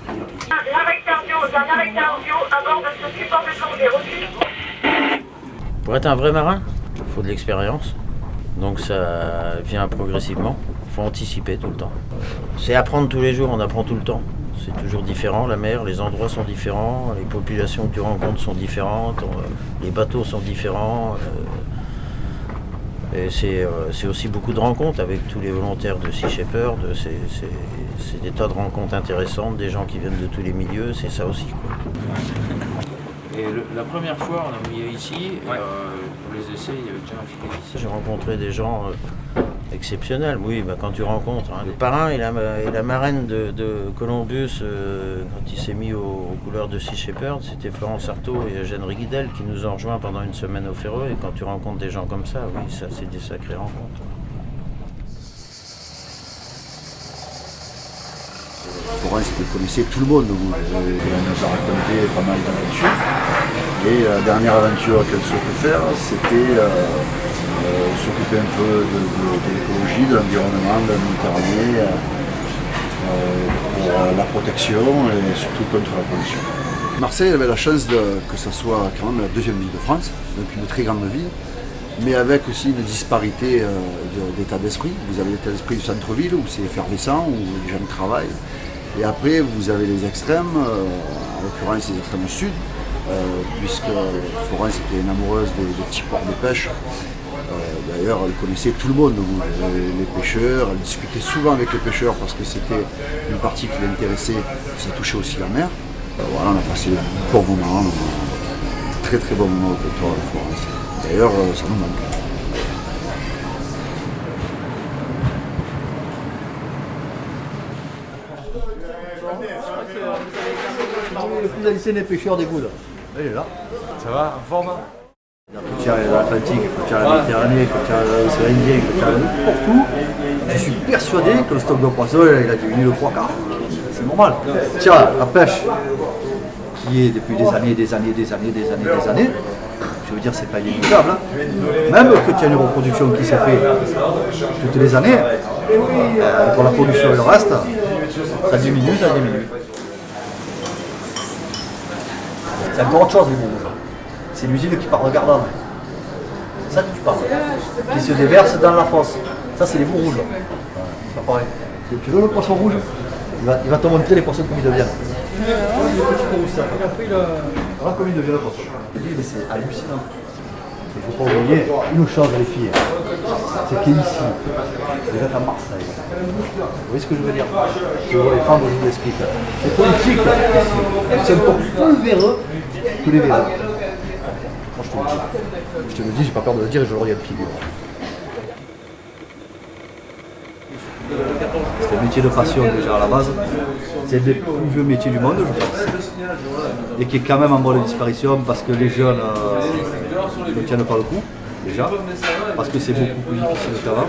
Dernière interview à bord de ce support de plongée reçu. Pour être un vrai marin, il faut de l'expérience. Donc ça vient progressivement. Il faut anticiper tout le temps. C'est apprendre tous les jours, on apprend tout le temps. C'est toujours différent, la mer, les endroits sont différents, les populations que tu rencontres sont différentes, les bateaux sont différents. Et c'est aussi beaucoup de rencontres avec tous les volontaires de Sea Shepherd. C'est des tas de rencontres intéressantes, des gens qui viennent de tous les milieux, c'est ça aussi, quoi. Et la première fois, on a mis ici, pour les essais, il y avait déjà un filet ici. J'ai rencontré des gens exceptionnels, oui, quand tu rencontres. Hein. Le parrain et la marraine de Columbus, quand il s'est mis aux couleurs de Sea Shepherd, c'était Florence Artaud et Eugène Riguidel qui nous ont rejoints pendant une semaine au Ferreux. Et quand tu rencontres des gens comme ça, oui, ça c'est des sacrées rencontres. Florence connaissait tout le monde. Elle nous a raconté pas mal d'aventures. Et la dernière aventure qu'elle souhaitait faire, c'était s'occuper un peu de l'écologie, de l'environnement, de la Méditerranée, pour la protection et surtout contre la pollution. Marseille avait la chance que ce soit quand même la deuxième ville de France, donc une très grande ville, mais avec aussi une disparité d'état d'esprit. Vous avez l'état d'esprit du centre-ville où c'est effervescent, où les gens travaillent. Et après, vous avez les extrêmes, en l'occurrence les extrêmes sud, puisque Florence était une amoureuse des petits ports de pêche. D'ailleurs, elle connaissait tout le monde, les pêcheurs, elle discutait souvent avec les pêcheurs parce que c'était une partie qui l'intéressait, ça touchait aussi la mer. Voilà, on a passé de bons moments, très très bons moments au territoire de Florence. D'ailleurs, ça nous manque. Le plus ancien des pêcheurs des Goudes. Il est là. Ça va, en forme? Quand tu es à l'Atlantique, quand tu es à la Méditerranée, quand tu es à l'océan Indien, quand tu es n'importe où, je suis persuadé que le stock de poissons il a diminué de 3 quarts. C'est normal. Tiens, la pêche, qui est depuis des années, je veux dire, c'est pas inévitable. Hein. Même que tu as une reproduction qui s'est faite toutes les années, pour la pollution et le reste, ça diminue. C'est encore autre chose, les bouts. C'est l'usine qui part regardant. C'est ça que tu parles. Qui se déverse dans la fosse. Ça, c'est les bouts rouges. C'est pas pareil. Tu veux le poisson rouge, il va te montrer les poissons comme ils deviennent. Voilà comme ils deviennent le poisson. C'est hallucinant. Il ne faut pas oublier une chose, les filles. C'est qu'ici, vous êtes à Marseille. Vous voyez ce que je veux dire? Je vois les femmes, je vous l'explique. Les politiques, c'est encore plus véreux que les véreux. Moi, je te le dis, j'ai pas peur de le dire et je l'aurais de figure. C'est un métier de passion déjà à la base. C'est le plus vieux métier du monde, je pense. Et qui est quand même en voie de disparition parce que les jeunes ne tiennent pas le coup, déjà. Parce que c'est beaucoup plus difficile qu'avant.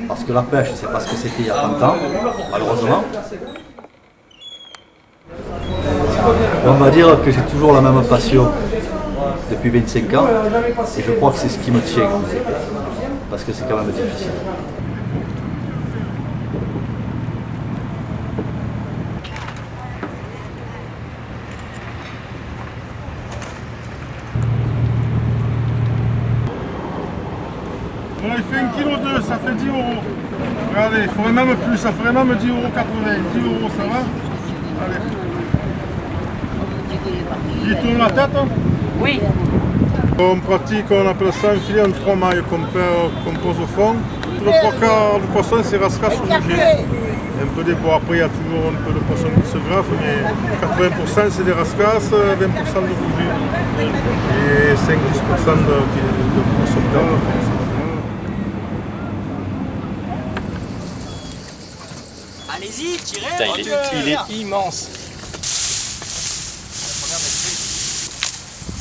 Parce que la pêche, c'est pas ce que c'était il y a 30 ans, malheureusement. On va dire que j'ai toujours la même passion depuis 25 ans et je crois que c'est ce qui me tient, parce que c'est quand même difficile. Voilà, il fait 1,2 kg, ça fait 10 €. Regardez, il faudrait même plus, ça ferait même 10,80 €. 10 €, ça va? Allez. Il tourne la tête? Oui. On pratique, on appelle ça un filet en 3 mailles qu'on pose au fond. Le 3 quarts du poisson, c'est rascasse ou jugé. Un peu des bois, après il y a toujours un peu de poisson qui se graffe, mais 80% c'est des rascasses, 20% de rouget. Et 5-10% de poisson d'or. Allez-y, tirez. Putain, il est immense.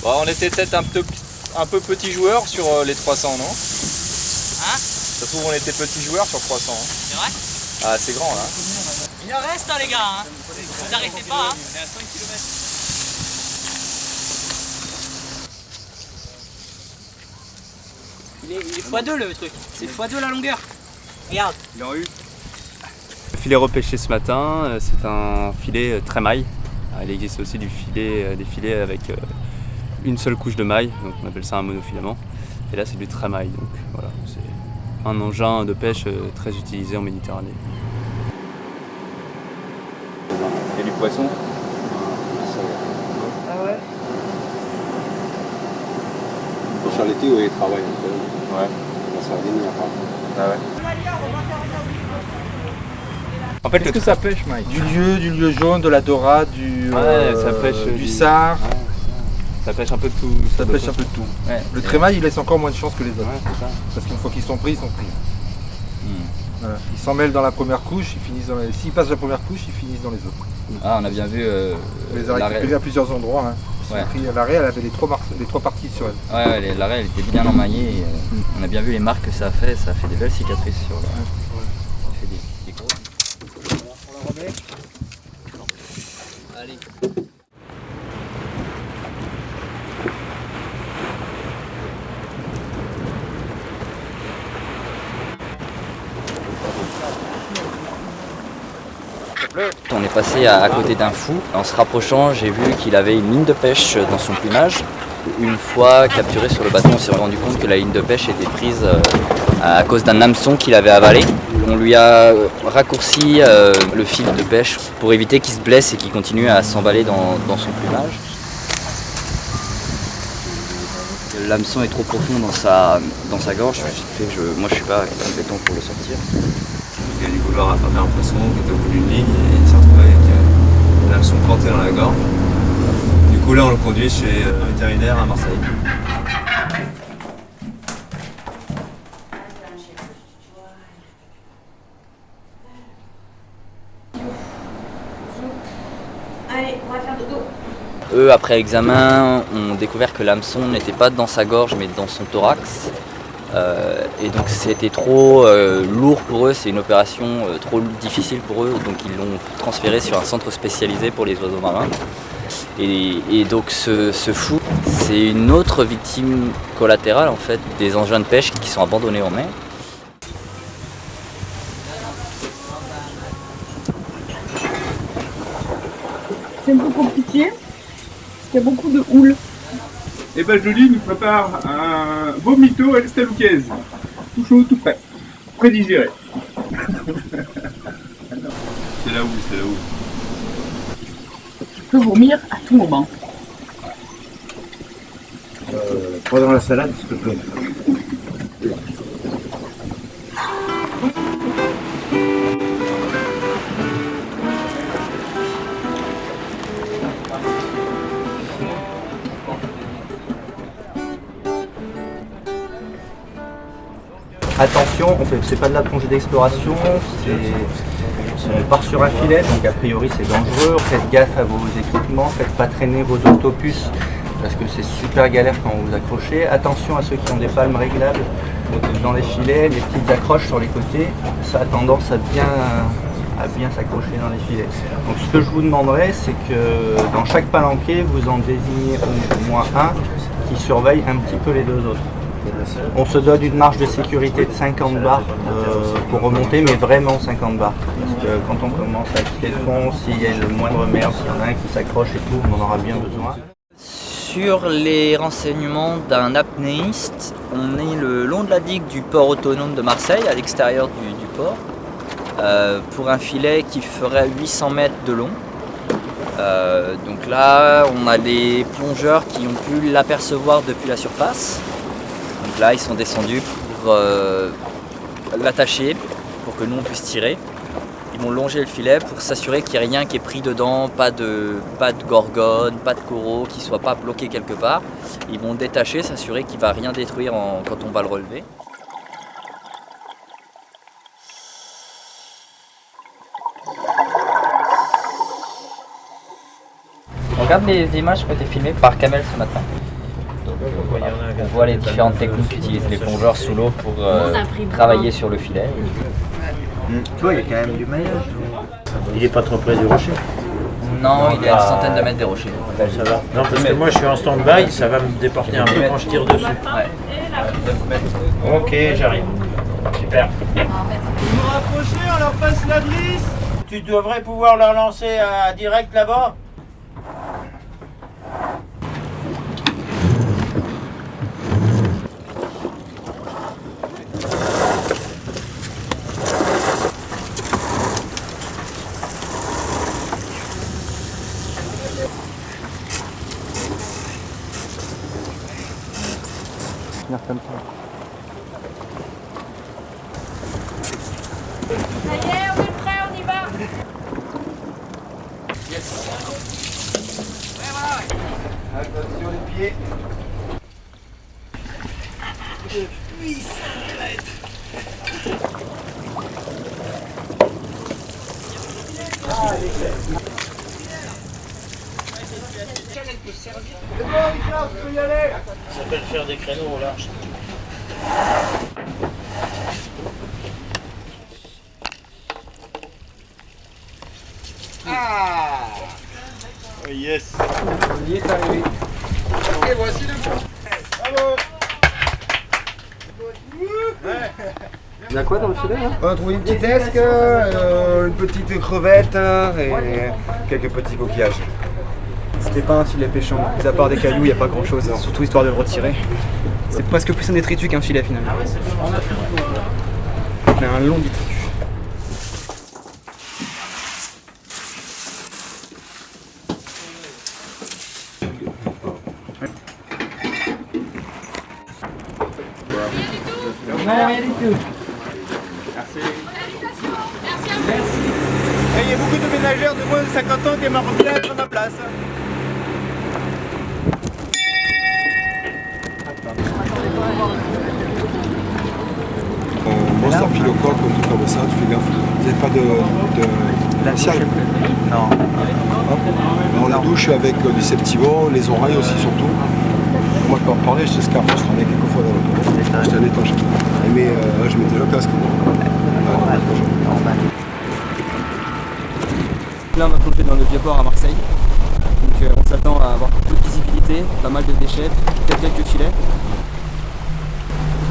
Bon, on était peut-être un peu petit joueur sur les 300, non? Hein? Ça se trouve, on était petit joueur sur 300. Hein. C'est vrai? Ah, c'est grand là. Il en reste, hein, les gars. Hein. Vous arrêtez pas. Hein. On est à 5 km. Il est x2 le truc. C'est x2 la longueur. Regarde. Il en a eu. Le filet repêché ce matin, c'est un filet trémaille. Il existe aussi des filets avec une seule couche de maille, donc on appelle ça un monofilament. Et là c'est du trémaille, donc voilà, c'est un engin de pêche très utilisé en Méditerranée. Il y a du poisson. Ah ouais. Sur l'été où il travaille. Ouais. Ça va venir après. Ah ouais. En fait, qu'est-ce que ça pêche, Mike? Du lieu jaune, de la dorade, du ça pêche du sard. Ouais. Ça pêche un peu de tout. Ça pêche un peu de tout. Ouais. Le trémaille, il laisse encore moins de chance que les autres. Ouais, c'est ça. Parce qu'une fois qu'ils sont pris, ils sont pris. Voilà. Ils s'en mêlent dans la première couche, s'ils passent la première couche, ils finissent dans les autres. Ah, on a bien vu. On les a récupérés à plusieurs endroits. Hein. L'arrêt, elle avait les trois parties sur elle. Ouais, l'arrêt, elle était bien emmaillée. Et, on a bien vu les marques que ça a fait des belles cicatrices sur le. Ça fait des gros. On la remet. Allez. On est passé à côté d'un fou. En se rapprochant, j'ai vu qu'il avait une ligne de pêche dans son plumage. Une fois capturé sur le bateau, on s'est rendu compte que la ligne de pêche était prise à cause d'un hameçon qu'il avait avalé. On lui a raccourci le fil de pêche pour éviter qu'il se blesse et qu'il continue à s'emballer dans son plumage. L'hameçon est trop profond dans sa gorge, ce qui fait que moi je suis pas compétent pour le sortir. Il y a du couloir à travers un poisson qui était au bout d'une ligne et il s'est retrouvé avec un hameçon planté dans la gorge. Du coup là on le conduit chez un vétérinaire à Marseille. Allez, on va faire dodo. Eux, après examen, ont découvert que l'hameçon n'était pas dans sa gorge mais dans son thorax. Et donc c'était trop lourd pour eux, c'est une opération trop difficile pour eux, donc ils l'ont transféré sur un centre spécialisé pour les oiseaux marins. Et donc ce fou, c'est une autre victime collatérale en fait des engins de pêche qui sont abandonnés en mer. C'est un peu compliqué, parce qu'il y a beaucoup de houle. Et ben Jolie nous prépare un vomito à l'estalouquaise. Tout chaud, tout frais. Prédigéré. C'est là où. Tu peux vomir à tout moment. Pas dans la salade, s'il te plaît. Attention, c'est pas de la plongée d'exploration, on part sur un filet, donc a priori c'est dangereux. Faites gaffe à vos équipements, faites pas traîner vos octopus parce que c'est super galère quand vous accrochez. Attention à ceux qui ont des palmes réglables dans les filets, les petites accroches sur les côtés, ça a tendance à bien s'accrocher dans les filets. Donc ce que je vous demanderais, c'est que dans chaque palanquet, vous en désignez au moins un qui surveille un petit peu les deux autres. On se donne une marge de sécurité de 50 bars pour remonter, mais vraiment 50 bars. Parce que quand on commence à quitter le fond, s'il y a le moindre merde, s'il y en a un qui s'accroche et tout, on en aura bien besoin. Sur les renseignements d'un apnéiste, on est le long de la digue du port autonome de Marseille, à l'extérieur du port, pour un filet qui ferait 800 mètres de long. Donc là, on a des plongeurs qui ont pu l'apercevoir depuis la surface. Donc là, ils sont descendus pour l'attacher, pour que nous on puisse tirer. Ils vont longer le filet pour s'assurer qu'il n'y ait rien qui est pris dedans, pas de gorgone, pas de coraux, qui ne soit pas bloqué quelque part. Ils vont détacher, s'assurer qu'il ne va rien détruire quand on va le relever. On regarde les images qui ont été filmées par Kamel ce matin. On voit les différentes techniques qu'utilisent les plongeurs sous l'eau pour travailler sur le filet. Tu vois, il y a quand même du maillage. Il n'est pas trop près du rocher. Non, il est à une centaine de mètres des rochers. Ça va. Non, parce que moi je suis en stand-by, ça va me déporter un peu quand je tire dessus. Ouais. Ok, j'arrive. Super. Vous vous rapprochez, on leur passe la glisse. Tu devrais pouvoir leur lancer direct là-bas. Comme ça. Ça y est, on est prêt, on y va. Yes. Ouais, voilà. Attention les pieds. 800 mètres. C'est bon, Richard, tu peux y aller. Ça s'appelle faire des créneaux au large. Ah. Oh yes. On y est arrivé. Et voici le bon. Bravo. Il y a quoi dans le filet là? On a trouvé une petite esque, une petite crevette et quelques petits coquillages. C'était pas un filet pêchant, mis à part des cailloux, il n'y a pas grand chose, surtout histoire de le retirer. C'est presque plus un détritus qu'un filet finalement. On a un long détritus. Non, rien du tout. Merci. Il y a beaucoup de ménagères de moins de 50 ans qui aimeraient bien être à ma place. Bon, ça file au corps, tout comme ça, tu fais gaffe. Vous n'avez pas de facial? Non. On la douche avec du Septivon, les oreilles aussi surtout. Moi je peux en parler, je sais ce qu'à faire, je travaillais quelques fois dans le tour. J'étais un étage. Mais je mettais le casque. Là on a plongé dans le Vieux-Port à Marseille. Donc on s'attend à avoir peu de visibilité, pas mal de déchets, peut-être quelques filets.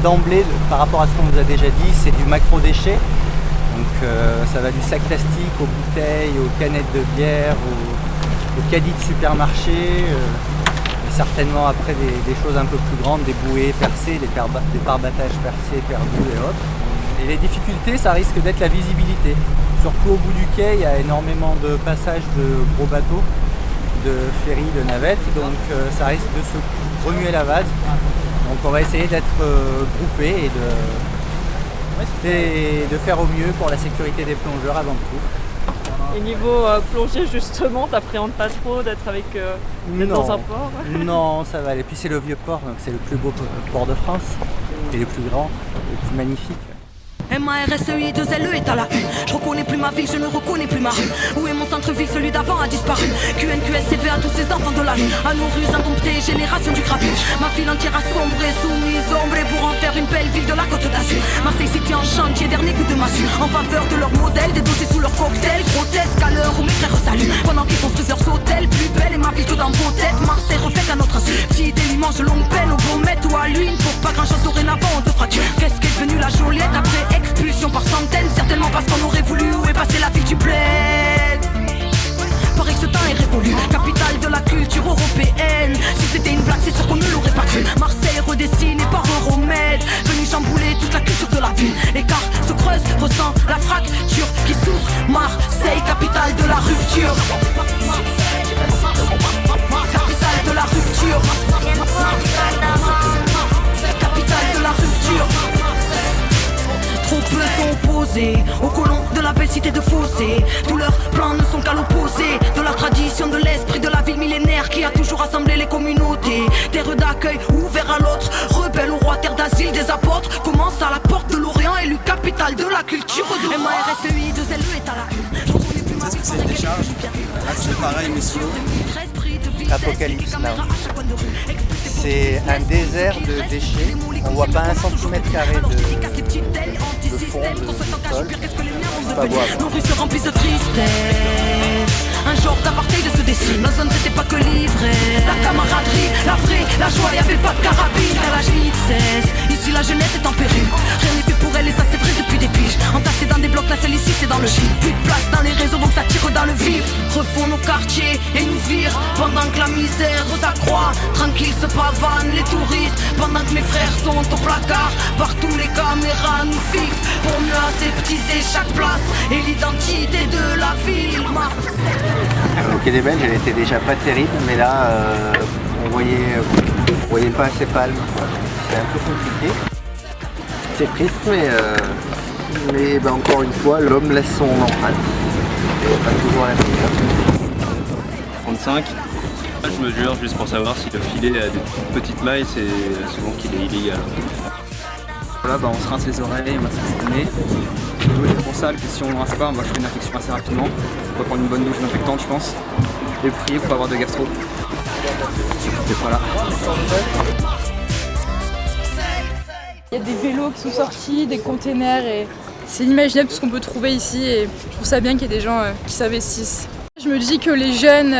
D'emblée, par rapport à ce qu'on nous a déjà dit, c'est du macro-déchet. Donc ça va du sac plastique aux bouteilles, aux canettes de bière, aux caddies de supermarché. Et certainement après des choses un peu plus grandes, des bouées percées, des pare-battages percés, perdus et autres. Et les difficultés, ça risque d'être la visibilité. Surtout au bout du quai, il y a énormément de passages de gros bateaux, de ferries, de navettes, donc ça risque de se remuer la vase. Donc on va essayer d'être groupés et de faire au mieux pour la sécurité des plongeurs avant tout. Et niveau plongée justement, t'appréhendes pas trop d'être avec dans un port? Non, ça va aller. Puis c'est le Vieux-Port, donc c'est le plus beau port de France et le plus grand, le plus magnifique. MARSEI2LE est à la une. Je reconnais plus ma ville, je ne reconnais plus ma rue. Où est mon centre-ville, celui d'avant a disparu. QNQSCV à tous ces enfants de l'âge. À nos rues indomptées, génération du crapuche. Ma ville entière a sombré, soumise, ombrée pour en faire une belle ville de la Côte d'Azur. Marseille City en chantier, dernier coup de massue en faveur de leur modèle, des dossiers sous leur cocktail. Grotesque à l'heure où mes frères saluent pendant qu'ils construisent leurs hôtels. Plus belle est ma vie que dans vos têtes. Marseille reflète à notre insu. Petit délimange de longue peine au Beaumet ou à l'huile. Pour pas grand chose dorénavant on te fracture. Qu'est-ce qu'est devenu la Joliette après expulsion par centaines? Certainement parce qu'on aurait voulu où est passée la vie du bled. Paraît que ce temps est révolu, capitale de la culture européenne. Si c'était une blague, c'est sûr qu'on ne l'aurait pas cru. Marseille redessinée par Euromède, venu chambouler toute la culture de la ville. L'écart se creuse, ressent la fracture qui souffre. Marseille, capitale de la rupture. Capitale de la rupture. Capitale de la rupture. Trop peu sont opposés aux colons de la belle cité de Fossé. Tous leurs plans ne sont qu'à l'opposé de la tradition, de l'esprit de la ville millénaire qui a toujours rassemblé les communautés. Terre d'accueil ouvert à l'autre, rebelle au roi, terre d'asile des apôtres. Commence à la porte de l'Orient, élu capitale de la culture. MARSEI, 2LE est à la une. Qu'est-ce que c'est une décharge? Là c'est pareil mais slow. Apocalypse Now. C'est un désert de déchets. On voit pas 1 centimètre carré de fond, de sol. C'est pas boire. Nos rues se remplissent de tristesse. Un genre d'apartheid se dessine. Nos zones c'était pas que l'ivresse. La camaraderie, la vraie, la joie, y'avait pas de carabine. À l'âge limite cesse. Ici la jeunesse est en péril. Rien n'est fait pour elle et ça c'est vrai depuis des piges. Entassés dans des blocs, la celle ici c'est dans le gîte. Plus de place dans les réseaux donc ça tire dans le vif. Refont nos quartiers et nous virent. Pendant que la misère s'accroît, tranquille se pavanent les touristes. Pendant que mes frères sont au placard, partout les caméras nous fixent. Pour mieux aseptiser chaque place et l'identité de la ville. Au Quai des Belges, elle était déjà pas terrible, mais là, on voyait pas ces palmes. C'est un peu compliqué. C'est triste, mais encore une fois, l'homme laisse son empreinte. Et pas toujours la meilleure. 35. Je mesure juste pour savoir si le filet a des petites mailles, c'est souvent qu'il est illégal. Voilà, on se rince les oreilles, on va se nez. L'eau est pour sale, que si on ne rince pas, on va choper une infection assez rapidement. On va prendre une bonne douche désinfectante, je pense. Et prier pour pas avoir de gastro. Et voilà. Il y a des vélos qui sont sortis, des containers et c'est inimaginable tout ce qu'on peut trouver ici et je trouve ça bien qu'il y ait des gens qui s'investissent. Je me dis que les jeunes,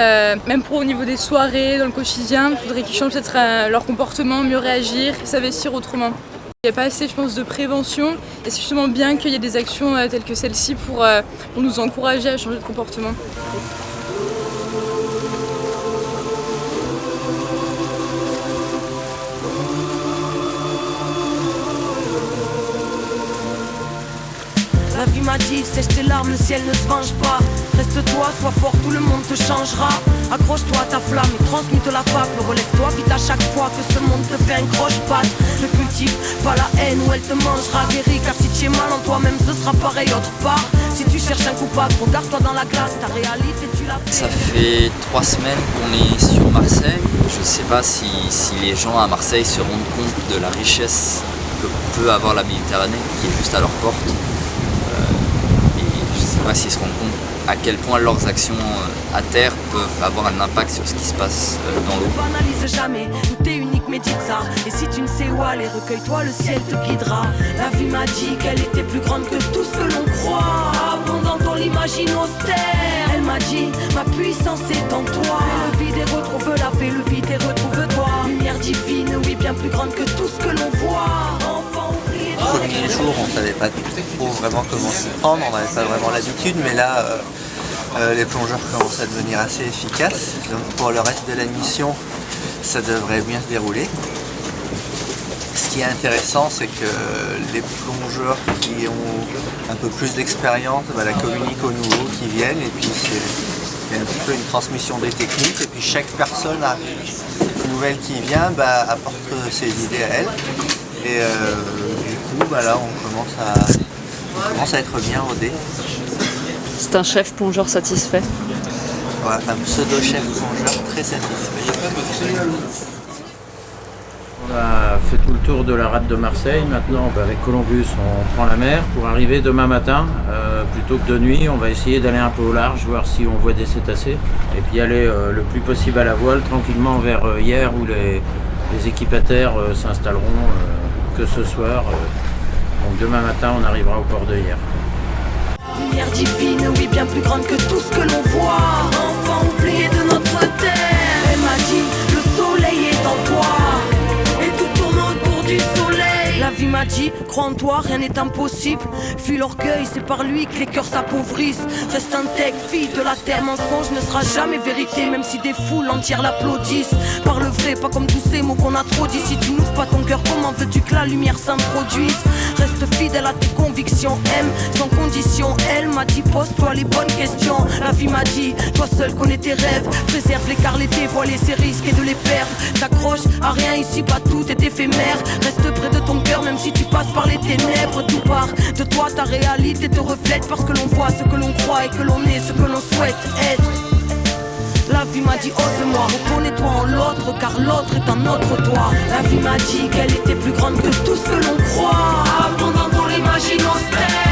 même pour au niveau des soirées, dans le quotidien, il faudrait qu'ils changent peut-être leur comportement, mieux réagir, s'investir autrement. Il n'y a pas assez, je pense, de prévention et c'est justement bien qu'il y ait des actions telles que celle-ci pour nous encourager à changer de comportement. La vie m'a dit, sèche tes larmes, le ciel ne se venge pas. Reste-toi, sois fort, tout le monde te changera. Accroche-toi à ta flamme et transmute la fable. Relève-toi vite à chaque fois que ce monde te fait un croche-patte. Ne cultive pas la haine ou elle te mangera. Guéris, car si tu es mal en toi-même, ce sera pareil autre part. Si tu cherches un coupable, regarde-toi dans la glace, ta réalité tu la fais. Ça fait 3 semaines qu'on est sur Marseille. Je ne sais pas si les gens à Marseille se rendent compte de la richesse que peut avoir la Méditerranée, qui est juste à leur porte. Je ne sais pas s'ils se rendent compte à quel point leurs actions à terre peuvent avoir un impact sur ce qui se passe dans l'eau. Ne banalise jamais, tout est unique, médite ça. Et si tu ne sais où aller, recueille-toi, le ciel te guidera. La vie m'a dit qu'elle était plus grande que tout ce que l'on croit. Abondante, on l'imagine austère. Elle m'a dit, ma puissance est en toi. Fais le vide et retrouve la paix, le vide et retrouve-toi. Lumière divine, oui, bien plus grande que tout ce que l'on voit. Enfant oublié. Premier jour, on savait pas trop vraiment comment s'y prendre, on n'avait pas vraiment l'habitude, mais là, les plongeurs commencent à devenir assez efficaces. Donc pour le reste de la mission, ça devrait bien se dérouler. Ce qui est intéressant, c'est que les plongeurs qui ont un peu plus d'expérience la communiquent aux nouveaux qui viennent, et puis c'est un petit peu une transmission des techniques, et puis chaque personne nouvelle qui vient apporte ses idées à elle. Et du coup, là, on commence à être bien rodé. C'est un chef plongeur satisfait. Ouais, un pseudo-chef plongeur très satisfait. On a fait tout le tour de la rade de Marseille. Maintenant, avec Columbus, on prend la mer pour arriver demain matin. Plutôt que de nuit, on va essayer d'aller un peu au large, voir si on voit des cétacés. Et puis aller le plus possible à la voile, tranquillement vers hier où les équipes à terre s'installeront que ce soir. Donc demain matin, on arrivera au port de Hyères. Lumière divine, oui, bien plus grande que tout ce que l'on voit. Enfant oublié de notre terre. Elle m'a dit, le soleil est en toi. Et tout tourne autour du soleil. La vie m'a dit, crois en toi, rien n'est impossible. Fuis l'orgueil, c'est par lui que les cœurs s'appauvrissent. Reste intègre, fille de la terre, mensonge ne sera jamais vérité. Même si des foules entières l'applaudissent. Parle vrai, pas comme tous ces mots qu'on a trop dit. Si tu n'ouvres pas ton cœur, comment veux-tu que la lumière s'introduise? Reste fidèle à tes convictions, aime sans condition. Elle m'a dit, pose-toi les bonnes questions. La vie m'a dit, toi seul connais tes rêves. Préserve-les car les dévoiler c'est risquer de les perdre. T'accroches à rien ici, pas tout est éphémère. Reste près de ton cœur même si tu passes par les ténèbres. Tout part de toi, ta réalité te reflète. Parce que l'on voit ce que l'on croit et que l'on est ce que l'on souhaite être. La vie m'a dit ose-moi, reconnais-toi en l'autre car l'autre est un autre toi. La vie m'a dit qu'elle était plus grande que tout ce que l'on croit. Abondant dans l'imagination.